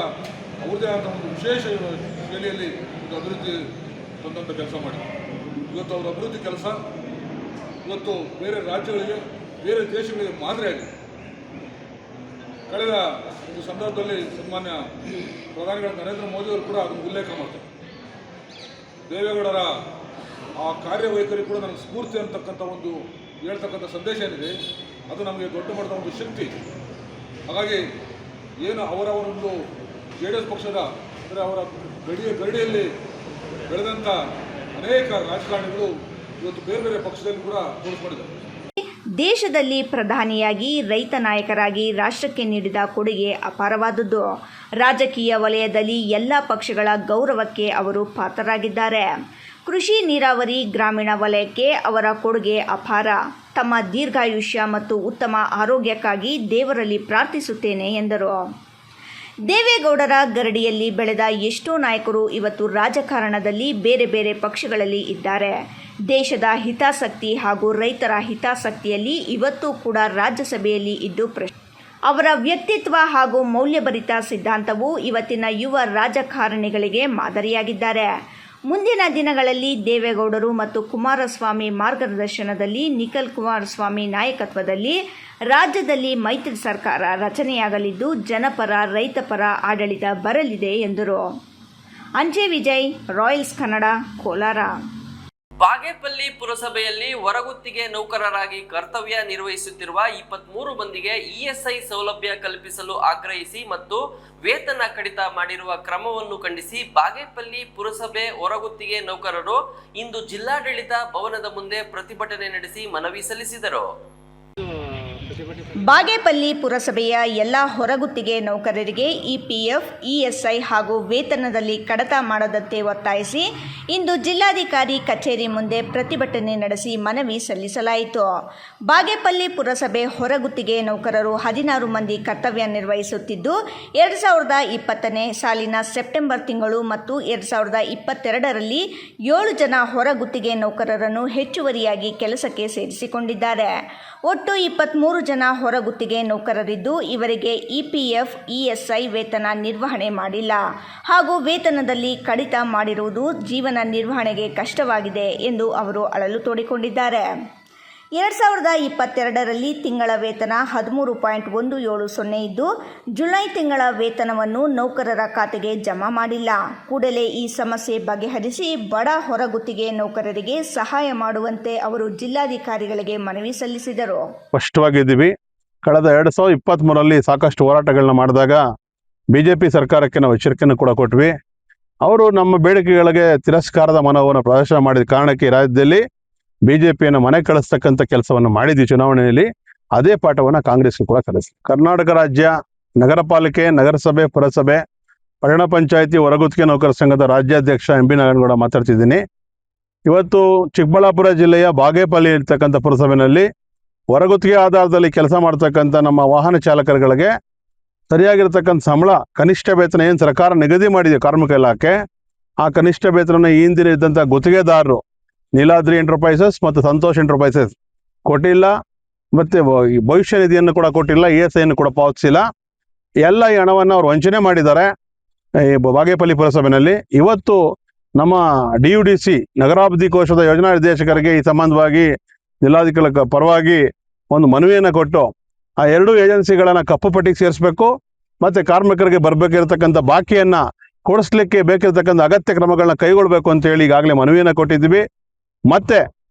ಅವ್ರದ್ದೇ ಆದ ಒಂದು ವಿಶೇಷ ಶೈಲಿಯಲ್ಲಿ ಒಂದು ಅಭಿವೃದ್ಧಿ ತಂದಂಥ ಕೆಲಸ ಮಾಡಿದರು. ಇವತ್ತು ಅವರ ಅಭಿವೃದ್ಧಿ ಕೆಲಸ ಇವತ್ತು ಬೇರೆ ರಾಜ್ಯಗಳಿಗೆ, ಬೇರೆ ದೇಶಗಳಿಗೆ ಮಾದರಿಯಾಗಿದೆ. ಕಳೆದ ಒಂದು ಸಂದರ್ಭದಲ್ಲಿ ಸನ್ಮಾನ್ಯ ಪ್ರಧಾನಿಗಳ ನರೇಂದ್ರ ಮೋದಿಯವರು ಕೂಡ ಅದನ್ನು ಉಲ್ಲೇಖ ಮಾಡ್ತಾರೆ. ದೇವೇಗೌಡರ ಆ ಕಾರ್ಯವೈಖರಿ ಕೂಡ ನನಗೆ ಸ್ಫೂರ್ತಿ ಅಂತಕ್ಕಂಥ ಒಂದು ಹೇಳ್ತಕ್ಕಂಥ ಸಂದೇಶ ಏನಿದೆ, ಅದು ನಮಗೆ ದೊಡ್ಡ ಮಟ್ಟದ ಒಂದು ಶಕ್ತಿ. ಹಾಗಾಗಿ ಏನು ಅವರ ಒಂದು ಜೆ ಡಿ ಎಸ್ ಪಕ್ಷದ ಅಂದರೆ ಅವರ ಗಡಿಯಲ್ಲಿ ಬೆಳೆದಂಥ ಅನೇಕ ರಾಜಕಾರಣಿಗಳು ಇವತ್ತು ಬೇರೆ ಬೇರೆ ಪಕ್ಷದಲ್ಲಿ ಕೂಡ ತೋರಿಸ್ಕೊಂಡಿದ್ದಾರೆ. ದೇಶದಲ್ಲಿ ಪ್ರಧಾನಿಯಾಗಿ ರೈತ ನಾಯಕರಾಗಿ ರಾಷ್ಟ್ರಕ್ಕೆ ನೀಡಿದ ಕೊಡುಗೆ ಅಪಾರವಾದುದು. ರಾಜಕೀಯ ವಲಯದಲ್ಲಿ ಎಲ್ಲ ಪಕ್ಷಗಳ ಗೌರವಕ್ಕೆ ಅವರು ಪಾತ್ರರಾಗಿದ್ದಾರೆ. ಕೃಷಿ ನೀರಾವರಿ ಗ್ರಾಮೀಣ ವಲಯಕ್ಕೆ ಅವರ ಕೊಡುಗೆ ಅಪಾರ. ತಮ್ಮ ದೀರ್ಘಾಯುಷ್ಯ ಮತ್ತು ಉತ್ತಮ ಆರೋಗ್ಯಕ್ಕಾಗಿ ದೇವರಲ್ಲಿ ಪ್ರಾರ್ಥಿಸುತ್ತೇನೆ ಎಂದರು. ದೇವೇಗೌಡರ ಗರಡಿಯಲ್ಲಿ ಬೆಳೆದ ಎಷ್ಟೋ ನಾಯಕರು ಇವತ್ತು ರಾಜಕಾರಣದಲ್ಲಿ ಬೇರೆ ಬೇರೆ ಪಕ್ಷಗಳಲ್ಲಿ ಇದ್ದಾರೆ. ದೇಶದ ಹಿತಾಸಕ್ತಿ ಹಾಗೂ ರೈತರ ಹಿತಾಸಕ್ತಿಯಲ್ಲಿ ಇವತ್ತೂ ಕೂಡ ರಾಜ್ಯಸಭೆಯಲ್ಲಿ ಇದ್ದು ಅವರ ವ್ಯಕ್ತಿತ್ವ ಹಾಗೂ ಮೌಲ್ಯಭರಿತ ಸಿದ್ಧಾಂತವು ಇವತ್ತಿನ ಯುವ ರಾಜಕಾರಣಿಗಳಿಗೆ ಮಾದರಿಯಾಗಿದ್ದಾರೆ. ಮುಂದಿನ ದಿನಗಳಲ್ಲಿ ದೇವೇಗೌಡರು ಮತ್ತು ಕುಮಾರಸ್ವಾಮಿ ಮಾರ್ಗದರ್ಶನದಲ್ಲಿ ನಿಖಿಲ್ ಕುಮಾರಸ್ವಾಮಿ ನಾಯಕತ್ವದಲ್ಲಿ ರಾಜ್ಯದಲ್ಲಿ ಮೈತ್ರಿ ಸರ್ಕಾರ ರಚನೆಯಾಗಲಿದ್ದು ಜನಪರ ರೈತಪರ ಆಡಳಿತ ಬರಲಿದೆ ಎಂದರು. ಅಂಜೆ ವಿಜಯ್, ರಾಯಲ್ಸ್ ಕನ್ನಡ, ಕೋಲಾರ. ಬಾಗೇಪಲ್ಲಿ ಪುರಸಭೆಯಲ್ಲಿ ಹೊರಗುತ್ತಿಗೆ ನೌಕರರಾಗಿ ಕರ್ತವ್ಯ ನಿರ್ವಹಿಸುತ್ತಿರುವ 23 ಮಂದಿಗೆ ಇಎಸ್ಐ ಸೌಲಭ್ಯ ಕಲ್ಪಿಸಲು ಆಗ್ರಹಿಸಿ ಮತ್ತು ವೇತನ ಕಡಿತ ಮಾಡಿರುವ ಕ್ರಮವನ್ನು ಖಂಡಿಸಿ ಬಾಗೇಪಲ್ಲಿ ಪುರಸಭೆ ಹೊರಗುತ್ತಿಗೆ ನೌಕರರು ಇಂದು ಜಿಲ್ಲಾಡಳಿತ ಭವನದ ಮುಂದೆ ಪ್ರತಿಭಟನೆ ನಡೆಸಿ ಮನವಿ ಸಲ್ಲಿಸಿದರು. ಬಾಗೇಪಲ್ಲಿ ಪುರಸಭೆಯ ಎಲ್ಲ ಹೊರಗುತ್ತಿಗೆ ನೌಕರರಿಗೆ ಇಪಿಎಫ್, ಇಎಸ್ಐ ಹಾಗೂ ವೇತನದಲ್ಲಿ ಕಡಿತ ಮಾಡದಂತೆ ಒತ್ತಾಯಿಸಿ ಇಂದು ಜಿಲ್ಲಾಧಿಕಾರಿ ಕಚೇರಿ ಮುಂದೆ ಪ್ರತಿಭಟನೆ ನಡೆಸಿ ಮನವಿ ಸಲ್ಲಿಸಲಾಯಿತು. ಬಾಗೇಪಲ್ಲಿ ಪುರಸಭೆ ಹೊರಗುತ್ತಿಗೆ ನೌಕರರು 16 ಮಂದಿ ಕರ್ತವ್ಯ ನಿರ್ವಹಿಸುತ್ತಿದ್ದು 2020ನೇ ಸಾಲಿನ ಸೆಪ್ಟೆಂಬರ್ ತಿಂಗಳು ಮತ್ತು 2022ರಲ್ಲಿ 7 ಜನ ಹೊರಗುತ್ತಿಗೆ ನೌಕರರನ್ನು ಹೆಚ್ಚುವರಿಯಾಗಿ ಕೆಲಸಕ್ಕೆ ಸೇರಿಸಿಕೊಂಡಿದ್ದಾರೆ. ಒಟ್ಟು 23 ಜನ ಹೊರಗುತ್ತಿಗೆ ನೌಕರರಿದ್ದು ಇವರಿಗೆ ಇಪಿಎಫ್, ಇಎಸ್ಐ ವೇತನ ನಿರ್ವಹಣೆ ಮಾಡಿಲ್ಲ ಹಾಗೂ ವೇತನದಲ್ಲಿ ಕಡಿತ ಮಾಡಿರುವುದು ಜೀವನ ನಿರ್ವಹಣೆಗೆ ಕಷ್ಟವಾಗಿದೆ ಎಂದು ಅವರು ಅಳಲು ತೋಡಿಕೊಂಡಿದ್ದಾರೆ. 2022ರಲ್ಲಿ ತಿಂಗಳ ವೇತನ 13.170 ಇದ್ದು ಜುಲೈ ತಿಂಗಳ ವೇತನವನ್ನು ನೌಕರರ ಖಾತೆಗೆ ಜಮಾ ಮಾಡಿಲ್ಲ. ಕೂಡಲೇ ಈ ಸಮಸ್ಯೆ ಬಗೆಹರಿಸಿ ಬಡ ಹೊರಗುತ್ತಿಗೆ ನೌಕರರಿಗೆ ಸಹಾಯ ಮಾಡುವಂತೆ ಅವರು ಜಿಲ್ಲಾಧಿಕಾರಿಗಳಿಗೆ ಮನವಿ ಸಲ್ಲಿಸಿದರು. ಸ್ಪಷ್ಟವಾಗಿದ್ದೀವಿ. ಕಳೆದ 2023ರಲ್ಲಿ ಸಾಕಷ್ಟು ಹೋರಾಟಗಳನ್ನ ಮಾಡಿದಾಗ ಬಿಜೆಪಿ ಸರ್ಕಾರಕ್ಕೆ ನಾವು ಎಚ್ಚರಿಕೆಯನ್ನು ಕೂಡ ಕೊಟ್ವಿ. ಅವರು ನಮ್ಮ ಬೇಡಿಕೆಗಳಿಗೆ ತಿರಸ್ಕಾರದ ಮನೋವನ್ನು ಪ್ರದರ್ಶನ ಮಾಡಿದ ಕಾರಣಕ್ಕೆ ಈ ರಾಜ್ಯದಲ್ಲಿ ಬಿಜೆಪಿಯನ್ನು ಮನೆ ಕಳಿಸ್ತಕ್ಕಂಥ ಕೆಲಸವನ್ನು ಮಾಡಿದ್ವಿ. ಚುನಾವಣೆಯಲ್ಲಿ ಅದೇ ಪಾಠವನ್ನು ಕಾಂಗ್ರೆಸ್ಗೆ ಕೂಡ ಕಲಿಸಿ. ಕರ್ನಾಟಕ ರಾಜ್ಯ ನಗರ ಪಾಲಿಕೆ, ನಗರಸಭೆ, ಪುರಸಭೆ, ಪಟ್ಟಣ ಪಂಚಾಯಿತಿ ಹೊರಗುತ್ತಿಗೆ ನೌಕರ ಸಂಘದ ರಾಜ್ಯಾಧ್ಯಕ್ಷ MB ನಾರಾಯಣಗೌಡ ಮಾತಾಡ್ತಿದ್ದೀನಿ. ಇವತ್ತು ಚಿಕ್ಕಬಳ್ಳಾಪುರ ಜಿಲ್ಲೆಯ ಬಾಗೇಪಲ್ಲಿ ಇರ್ತಕ್ಕಂಥ ಪುರಸಭೆಯಲ್ಲಿ ಹೊರಗುತ್ತಿಗೆ ಆಧಾರದಲ್ಲಿ ಕೆಲಸ ಮಾಡ್ತಕ್ಕಂಥ ನಮ್ಮ ವಾಹನ ಚಾಲಕರುಗಳಿಗೆ ಸರಿಯಾಗಿರ್ತಕ್ಕಂಥ ಸಂಬಳ, ಕನಿಷ್ಠ ವೇತನ ಏನು ಸರ್ಕಾರ ನಿಗದಿ ಮಾಡಿದೆ ಕಾರ್ಮಿಕ ಇಲಾಖೆ, ಆ ಕನಿಷ್ಠ ವೇತನ ಈ ಹಿಂದಿನ ಇದ್ದಂಥ ಗುತ್ತಿಗೆದಾರರು ನೀಲಾದ್ರಿ ಎಂಟರ್ಪ್ರೈಸಸ್ ಮತ್ತು ಸಂತೋಷ್ ಎಂಟರ್ಪ್ರೈಸಸ್ ಕೊಟ್ಟಿಲ್ಲ, ಮತ್ತು ಭವಿಷ್ಯ ನಿಧಿಯನ್ನು ಕೂಡ ಕೊಟ್ಟಿಲ್ಲ, ESIಯನ್ನು ಕೂಡ ಪಾವತಿಸಿಲ್ಲ. ಎಲ್ಲ ಈ ಹಣವನ್ನು ಅವರು ವಂಚನೆ ಮಾಡಿದ್ದಾರೆ ಈ ಬಾಗೇಪಲ್ಲಿ ಪುರಸಭೆಯಲ್ಲಿ. ಇವತ್ತು ನಮ್ಮ DUDC ನಗರಾಭಿವೃದ್ಧಿ ಕೋಶದ ಯೋಜನಾ ನಿರ್ದೇಶಕರಿಗೆ ಈ ಸಂಬಂಧವಾಗಿ ಜಿಲ್ಲಾಧಿಕಾರಿ ಪರವಾಗಿ ಒಂದು ಮನವಿಯನ್ನು ಕೊಟ್ಟು ಆ 2 ಏಜೆನ್ಸಿಗಳನ್ನು ಕಪ್ಪು ಪಟ್ಟಿಗೆ ಸೇರಿಸಬೇಕು ಮತ್ತು ಕಾರ್ಮಿಕರಿಗೆ ಬರಬೇಕಿರತಕ್ಕಂಥ ಬಾಕಿಯನ್ನು ಕೊಡಿಸ್ಲಿಕ್ಕೆ ಬೇಕಿರತಕ್ಕಂಥ ಅಗತ್ಯ ಕ್ರಮಗಳನ್ನ ಕೈಗೊಳ್ಳಬೇಕು ಅಂತೇಳಿ ಈಗಾಗಲೇ ಮನವಿಯನ್ನು ಕೊಟ್ಟಿದ್ದೀವಿ. ಮತ್ತು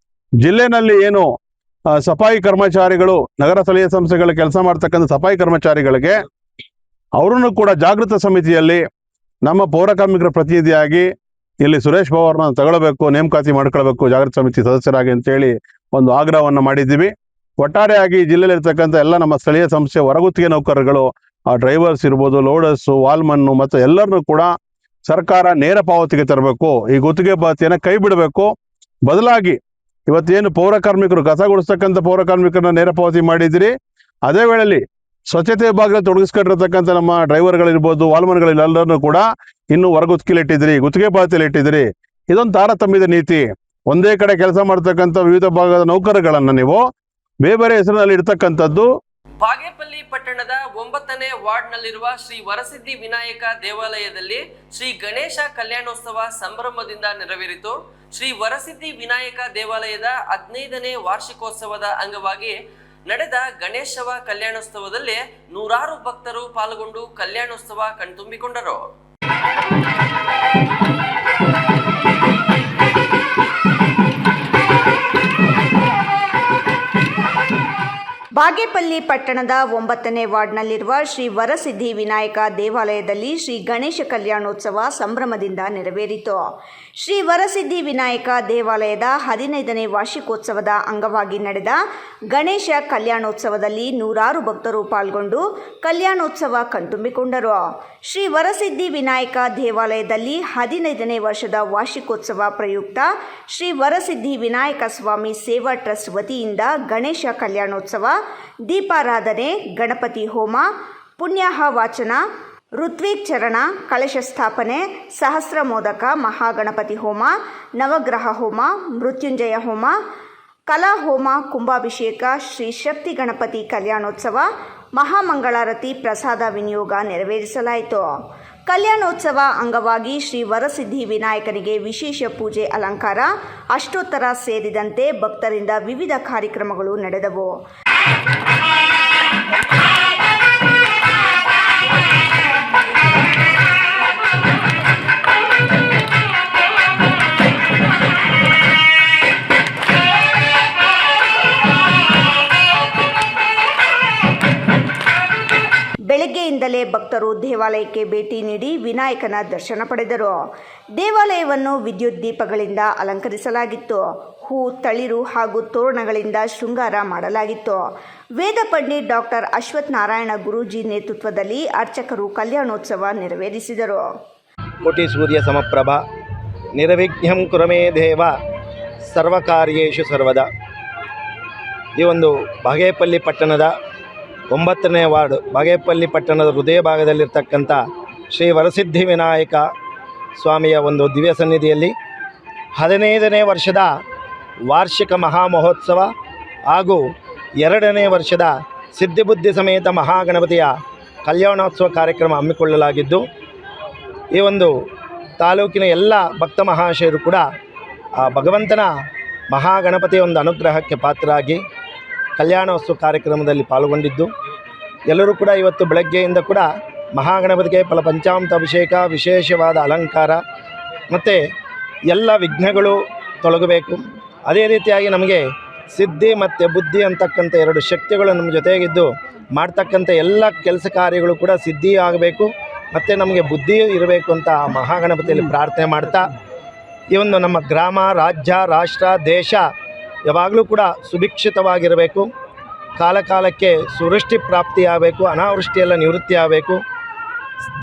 ಜಿಲ್ಲೆಯಲ್ಲಿ ಏನು ಸಫಾಯಿ ಕರ್ಮಚಾರಿಗಳು, ನಗರ ಸ್ಥಳೀಯ ಸಂಸ್ಥೆಗಳ ಕೆಲಸ ಮಾಡ್ತಕ್ಕಂಥ ಸಫಾಯಿ ಕರ್ಮಚಾರಿಗಳಿಗೆ ಅವರನ್ನು ಕೂಡ ಜಾಗೃತ ಸಮಿತಿಯಲ್ಲಿ ನಮ್ಮ ಪೌರ ಕಾರ್ಮಿಕರ ಪ್ರತಿನಿಧಿಯಾಗಿ ಇಲ್ಲಿ ಸುರೇಶ್ ಬಾಬು ಅವ್ರನ್ನ ತಗೊಳ್ಬೇಕು, ನೇಮಕಾತಿ ಮಾಡ್ಕೊಳ್ಬೇಕು ಜಾಗೃತ ಸಮಿತಿ ಸದಸ್ಯರಾಗಿ ಅಂತೇಳಿ ಒಂದು ಆಗ್ರಹವನ್ನು ಮಾಡಿದ್ದೀವಿ. ಒಟ್ಟಾರೆಯಾಗಿ ಜಿಲ್ಲೆಯಲ್ಲಿರ್ತಕ್ಕಂಥ ಎಲ್ಲ ನಮ್ಮ ಸ್ಥಳೀಯ ಸಂಸ್ಥೆ ಹೊರಗುತ್ತಿಗೆ ನೌಕರರುಗಳು, ಆ ಡ್ರೈವರ್ಸ್ ಇರ್ಬೋದು, ಲೋಡರ್ಸು, ವಾಲ್ಮನ್ನು ಮತ್ತು ಎಲ್ಲರನ್ನೂ ಕೂಡ ಸರ್ಕಾರ ನೇರ ಪಾವತಿಗೆ ತರಬೇಕು. ಈ ಗುತ್ತಿಗೆ ಪಾವತಿಯನ್ನು ಕೈ ಬಿಡಬೇಕು. ಬದಲಾಗಿ ಇವತ್ತೇನು ಪೌರ ಕಾರ್ಮಿಕರು ಕಸ ಗುಡಿಸ್ತಕ್ಕಂಥ ಪೌರ ಕಾರ್ಮಿಕರನ್ನ ನೇರ ಪಾವತಿ ಮಾಡಿದಿರಿ, ಅದೇ ವೇಳೆಯಲ್ಲಿ ಸ್ವಚ್ಛತೆ ವಿಭಾಗದಲ್ಲಿ ತೊಡಗಿಸ್ಕೊಂಡಿರ್ತಕ್ಕಂಥ ನಮ್ಮ ಡ್ರೈವರ್ಗಳಿರ್ಬೋದು, ವಾಲ್ಮನ್ಗಳೆಲ್ಲರನ್ನೂ ಕೂಡ ಇನ್ನೂ ಹೊರಗುತ್ತಿಗೆಯಲ್ಲಿ ಇಟ್ಟಿದ್ದೀರಿ, ಗುತ್ತಿಗೆ ಪಾವತಿಯಲ್ಲಿ ಇಟ್ಟಿದ್ದೀರಿ. ಇದೊಂದು ತಾರತಮ್ಯದ ನೀತಿ. ಒಂದೇ ಕಡೆ ಕೆಲಸ ಮಾಡ್ತಕ್ಕಂಥ ವಿವಿಧ ಭಾಗದ ನೌಕರಗಳನ್ನು ನೀವು ಬೇರೆ ಬೇರೆ ಹೆಸರಿನಲ್ಲಿ ಇರ್ತಕ್ಕಂಥದ್ದು. ಬಾಗೇಪಲ್ಲಿ ಪಟ್ಟಣದ 9ನೇ ವಾರ್ಡ್ನಲ್ಲಿರುವ ಶ್ರೀ ವರಸಿದ್ಧಿ ವಿನಾಯಕ ದೇವಾಲಯದಲ್ಲಿ ಶ್ರೀ ಗಣೇಶ ಕಲ್ಯಾಣೋತ್ಸವ ಸಂಭ್ರಮದಿಂದ ನೆರವೇರಿತು. ಶ್ರೀ ವರಸಿದ್ಧಿ ವಿನಾಯಕ ದೇವಾಲಯದ 15ನೇ ವಾರ್ಷಿಕೋತ್ಸವದ ಅಂಗವಾಗಿ ನಡೆದ ಗಣೇಶವ ಕಲ್ಯಾಣೋತ್ಸವದಲ್ಲಿ ನೂರಾರು ಭಕ್ತರು ಪಾಲ್ಗೊಂಡು ಕಲ್ಯಾಣೋತ್ಸವ ಕಣ್ತುಂಬಿಕೊಂಡರು. ಬಾಗೇಪಲ್ಲಿ ಪಟ್ಟಣದ 9ನೇ ವಾರ್ಡ್ನಲ್ಲಿರುವ ಶ್ರೀ ವರಸಿದ್ಧಿ ವಿನಾಯಕ ದೇವಾಲಯದಲ್ಲಿ ಶ್ರೀ ಗಣೇಶ ಕಲ್ಯಾಣೋತ್ಸವ ಸಂಭ್ರಮದಿಂದ ನೆರವೇರಿತು. ಶ್ರೀ ವರಸಿದ್ಧಿ ವಿನಾಯಕ ದೇವಾಲಯದ 15ನೇ ವಾರ್ಷಿಕೋತ್ಸವದ ಅಂಗವಾಗಿ ನಡೆದ ಗಣೇಶ ಕಲ್ಯಾಣೋತ್ಸವದಲ್ಲಿ ನೂರಾರು ಭಕ್ತರು ಪಾಲ್ಗೊಂಡು ಕಲ್ಯಾಣೋತ್ಸವ ಕಣ್ತುಂಬಿಕೊಂಡರು. ಶ್ರೀ ವರಸಿದ್ಧಿ ವಿನಾಯಕ ದೇವಾಲಯದಲ್ಲಿ 15ನೇ ವರ್ಷದ ವಾರ್ಷಿಕೋತ್ಸವ ಪ್ರಯುಕ್ತ ಶ್ರೀ ವರಸಿದ್ಧಿ ವಿನಾಯಕ ಸ್ವಾಮಿ ಸೇವಾ ಟ್ರಸ್ಟ್ ವತಿಯಿಂದ ಗಣೇಶ ಕಲ್ಯಾಣೋತ್ಸವ, ದೀಪಾರಾಧನೆ, ಗಣಪತಿ ಹೋಮ, ಪುಣ್ಯಾಹ ವಾಚನ, ಋತ್ವಿಕ್ ಚರಣ, ಕಲಶ ಸ್ಥಾಪನೆ, ಸಹಸ್ರ ಮೋದಕ, ಮಹಾಗಣಪತಿ ಹೋಮ, ನವಗ್ರಹ ಹೋಮ, ಮೃತ್ಯುಂಜಯ ಹೋಮ, ಕಲಾ ಹೋಮ, ಕುಂಭಾಭಿಷೇಕ, ಶ್ರೀ ಶಕ್ತಿ ಗಣಪತಿ ಕಲ್ಯಾಣೋತ್ಸವ, ಮಹಾಮಂಗಳಾರತಿ, ಪ್ರಸಾದ ವಿನಿಯೋಗ ನೆರವೇರಿಸಲಾಯಿತು. ಕಲ್ಯಾಣೋತ್ಸವ ಅಂಗವಾಗಿ ಶ್ರೀ ವರಸಿದ್ಧಿ ವಿನಾಯಕನಿಗೆ ವಿಶೇಷ ಪೂಜೆ, ಅಲಂಕಾರ, ಅಷ್ಟೋತ್ತರ ಸೇರಿದಂತೆ ಭಕ್ತರಿಂದ ವಿವಿಧ ಕಾರ್ಯಕ್ರಮಗಳು ನಡೆದವು. ಬೆಳಗ್ಗೆಯಿಂದಲೇ ಭಕ್ತರು ದೇವಾಲಯಕ್ಕೆ ಭೇಟಿ ನೀಡಿ ವಿನಾಯಕನ ದರ್ಶನ ಪಡೆದರು. ದೇವಾಲಯವನ್ನು ವಿದ್ಯುತ್ ದೀಪಗಳಿಂದ ಅಲಂಕರಿಸಲಾಗಿತ್ತು. ಹೂ, ತಳಿರು ಹಾಗೂ ತೋರಣಗಳಿಂದ ಶೃಂಗಾರ ಮಾಡಲಾಗಿತ್ತು. ವೇದ ಪಂಡಿತ್ ಡಾಕ್ಟರ್ ಅಶ್ವಥ್ ನಾರಾಯಣ ಗುರೂಜಿ ನೇತೃತ್ವದಲ್ಲಿ ಅರ್ಚಕರು ಕಲ್ಯಾಣೋತ್ಸವ ನೆರವೇರಿಸಿದರು. ಕೋಟಿ ಸೂರ್ಯ ಸಮಪ್ರಭ ನಿರ್ವಿಘ್ನಂ ಕುರಮೇ ದೇವ ಸರ್ವಕಾರ್ಯೇಷು ಸರ್ವದ. ಈ ಒಂದು ಬಾಗೇಪಲ್ಲಿ ಪಟ್ಟಣದ 9ನೇ ವಾರ್ಡ್, ಬಾಗೇಪಲ್ಲಿ ಪಟ್ಟಣದ ಹೃದಯ ಭಾಗದಲ್ಲಿರ್ತಕ್ಕಂಥ ಶ್ರೀ ವರಸಿದ್ಧಿ ವಿನಾಯಕ ಸ್ವಾಮಿಯ ಒಂದು ದಿವ್ಯ ಸನ್ನಿಧಿಯಲ್ಲಿ 15ನೇ ವರ್ಷದ ವಾರ್ಷಿಕ ಮಹಾಮಹೋತ್ಸವ ಹಾಗೂ 2ನೇ ವರ್ಷದ ಸಿದ್ಧಿಬುದ್ಧಿ ಸಮೇತ ಮಹಾಗಣಪತಿಯ ಕಲ್ಯಾಣೋತ್ಸವ ಕಾರ್ಯಕ್ರಮ ಹಮ್ಮಿಕೊಳ್ಳಲಾಗಿದ್ದು, ಈ ಒಂದು ತಾಲೂಕಿನ ಎಲ್ಲ ಭಕ್ತ ಮಹಾಶಯರು ಕೂಡ ಆ ಭಗವಂತನ ಮಹಾಗಣಪತಿಯ ಒಂದು ಅನುಗ್ರಹಕ್ಕೆ ಪಾತ್ರರಾಗಿ ಕಲ್ಯಾಣೋತ್ಸವ ಕಾರ್ಯಕ್ರಮದಲ್ಲಿ ಪಾಲ್ಗೊಂಡಿದ್ದು, ಎಲ್ಲರೂ ಕೂಡ ಇವತ್ತು ಬೆಳಗ್ಗೆಯಿಂದ ಕೂಡ ಮಹಾಗಣಪತಿಗೆ ಪಂಚಾಮೃತ ಅಭಿಷೇಕ, ವಿಶೇಷವಾದ ಅಲಂಕಾರ ಮತ್ತು ಎಲ್ಲ ವಿಘ್ನಗಳು ತೊಲಗಬೇಕು. ಅದೇ ರೀತಿಯಾಗಿ ನಮಗೆ ಸಿದ್ಧಿ ಮತ್ತು ಬುದ್ಧಿ ಅಂತಕ್ಕಂಥ 2 ಶಕ್ತಿಗಳು ನಮ್ಮ ಜೊತೆಗಿದ್ದು ಮಾಡ್ತಕ್ಕಂಥ ಎಲ್ಲ ಕೆಲಸ ಕಾರ್ಯಗಳು ಕೂಡ ಸಿದ್ಧಿ ಆಗಬೇಕು ಮತ್ತು ನಮಗೆ ಬುದ್ಧಿ ಇರಬೇಕು ಅಂತ ಮಹಾಗಣಪತಿಯಲ್ಲಿ ಪ್ರಾರ್ಥನೆ ಮಾಡ್ತಾ, ಈ ಒಂದು ನಮ್ಮ ಗ್ರಾಮ, ರಾಜ್ಯ, ರಾಷ್ಟ್ರ, ದೇಶ ಯಾವಾಗಲೂ ಕೂಡ ಸುಭಿಕ್ಷಿತವಾಗಿರಬೇಕು. ಕಾಲಕಾಲಕ್ಕೆ ಸುವೃಷ್ಟಿ ಪ್ರಾಪ್ತಿಯಾಗಬೇಕು, ಅನಾವೃಷ್ಟಿಯೆಲ್ಲ ನಿವೃತ್ತಿ ಆಗಬೇಕು,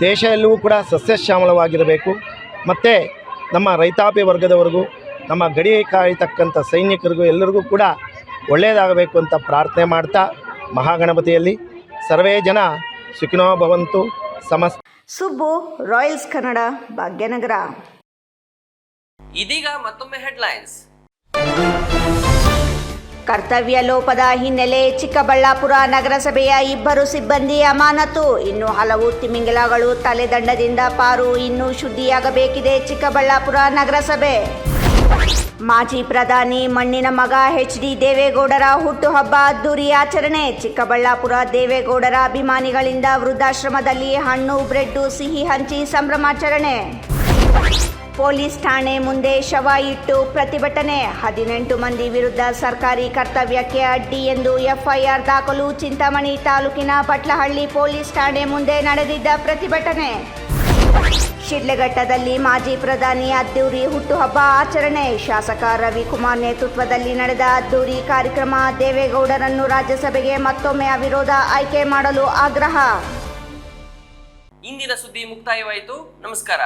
ದೇಶ ಎಲ್ಲವೂ ಕೂಡ ಸಸ್ಯಶ್ಯಾಮಲವಾಗಿರಬೇಕು. ಮತ್ತು ನಮ್ಮ ರೈತಾಪಿ ವರ್ಗದವರೆಗೂ, ನಮ್ಮ ಗಡಿ ಕಾಯತಕ್ಕಂಥ ಸೈನಿಕರಿಗೂ ಎಲ್ಲರಿಗೂ ಕೂಡ ಒಳ್ಳೆಯದಾಗಬೇಕು ಅಂತ ಪ್ರಾರ್ಥನೆ ಮಾಡ್ತಾ ಮಹಾಗಣಪತಿಯಲ್ಲಿ ಸರ್ವೇ ಜನ ಸುಖಿನೋ ಭವಂತು. ಸುಬ್ಬು, ರಾಯಲ್ಸ್ ಕನ್ನಡ, ಭಾಗ್ಯನಗರ. ಇದೀಗ ಮತ್ತೊಮ್ಮೆ ಹೆಡ್ಲೈನ್ಸ್. ಕರ್ತವ್ಯ ಲೋಪದ ಹಿನ್ನೆಲೆ ಚಿಕ್ಕಬಳ್ಳಾಪುರ ನಗರಸಭೆಯ 2 ಸಿಬ್ಬಂದಿ ಅಮಾನತು. ಇನ್ನು ಹಲವು ತಿಮಿಂಗಲಗಳು ತಲೆದಂಡದಿಂದ ಪಾರು. ಇನ್ನೂ ಶುದ್ಧಿಯಾಗಬೇಕಿದೆ ಚಿಕ್ಕಬಳ್ಳಾಪುರ ನಗರಸಭೆ. ಮಾಜಿ ಪ್ರಧಾನಿ ಮಣ್ಣಿನ ಮಗ HD ದೇವೇಗೌಡರ ಹುಟ್ಟುಹಬ್ಬ ಅದ್ದೂರಿ ಆಚರಣೆ. ಚಿಕ್ಕಬಳ್ಳಾಪುರ ದೇವೇಗೌಡರ ಅಭಿಮಾನಿಗಳಿಂದ ವೃದ್ಧಾಶ್ರಮದಲ್ಲಿ ಹಣ್ಣು, ಬ್ರೆಡ್ಡು, ಸಿಹಿ ಹಂಚಿ ಸಂಭ್ರಮಾಚರಣೆ. ಪೊಲೀಸ್ ಠಾಣೆ ಮುಂದೆ ಶವ ಇಟ್ಟು ಪ್ರತಿಭಟನೆ. 18 ಮಂದಿ ವಿರುದ್ಧ ಸರ್ಕಾರಿ ಕರ್ತವ್ಯಕ್ಕೆ ಅಡ್ಡಿ ಎಂದು FIR ದಾಖಲು. ಚಿಂತಾಮಣಿ ತಾಲೂಕಿನ ಬಟ್ಲಹಳ್ಳಿ ಪೊಲೀಸ್ ಠಾಣೆ ಮುಂದೆ ನಡೆದಿದ್ದ ಪ್ರತಿಭಟನೆ. ಶಿಡ್ಲಘಟ್ಟದಲ್ಲಿ ಮಾಜಿ ಪ್ರಧಾನಿ ಅದ್ದೂರಿ ಹುಟ್ಟುಹಬ್ಬ ಆಚರಣೆ. ಶಾಸಕ ರವಿಕುಮಾರ್ ನೇತೃತ್ವದಲ್ಲಿ ನಡೆದ ಅದ್ದೂರಿ ಕಾರ್ಯಕ್ರಮ. ದೇವೇಗೌಡರನ್ನು ರಾಜ್ಯಸಭೆಗೆ ಮತ್ತೊಮ್ಮೆ ಅವಿರೋಧ ಆಯ್ಕೆ ಮಾಡಲು ಆಗ್ರಹ. ಇಂದಿನ ಸುದ್ದಿ ಮುಕ್ತಾಯವಾಯಿತು. ನಮಸ್ಕಾರ.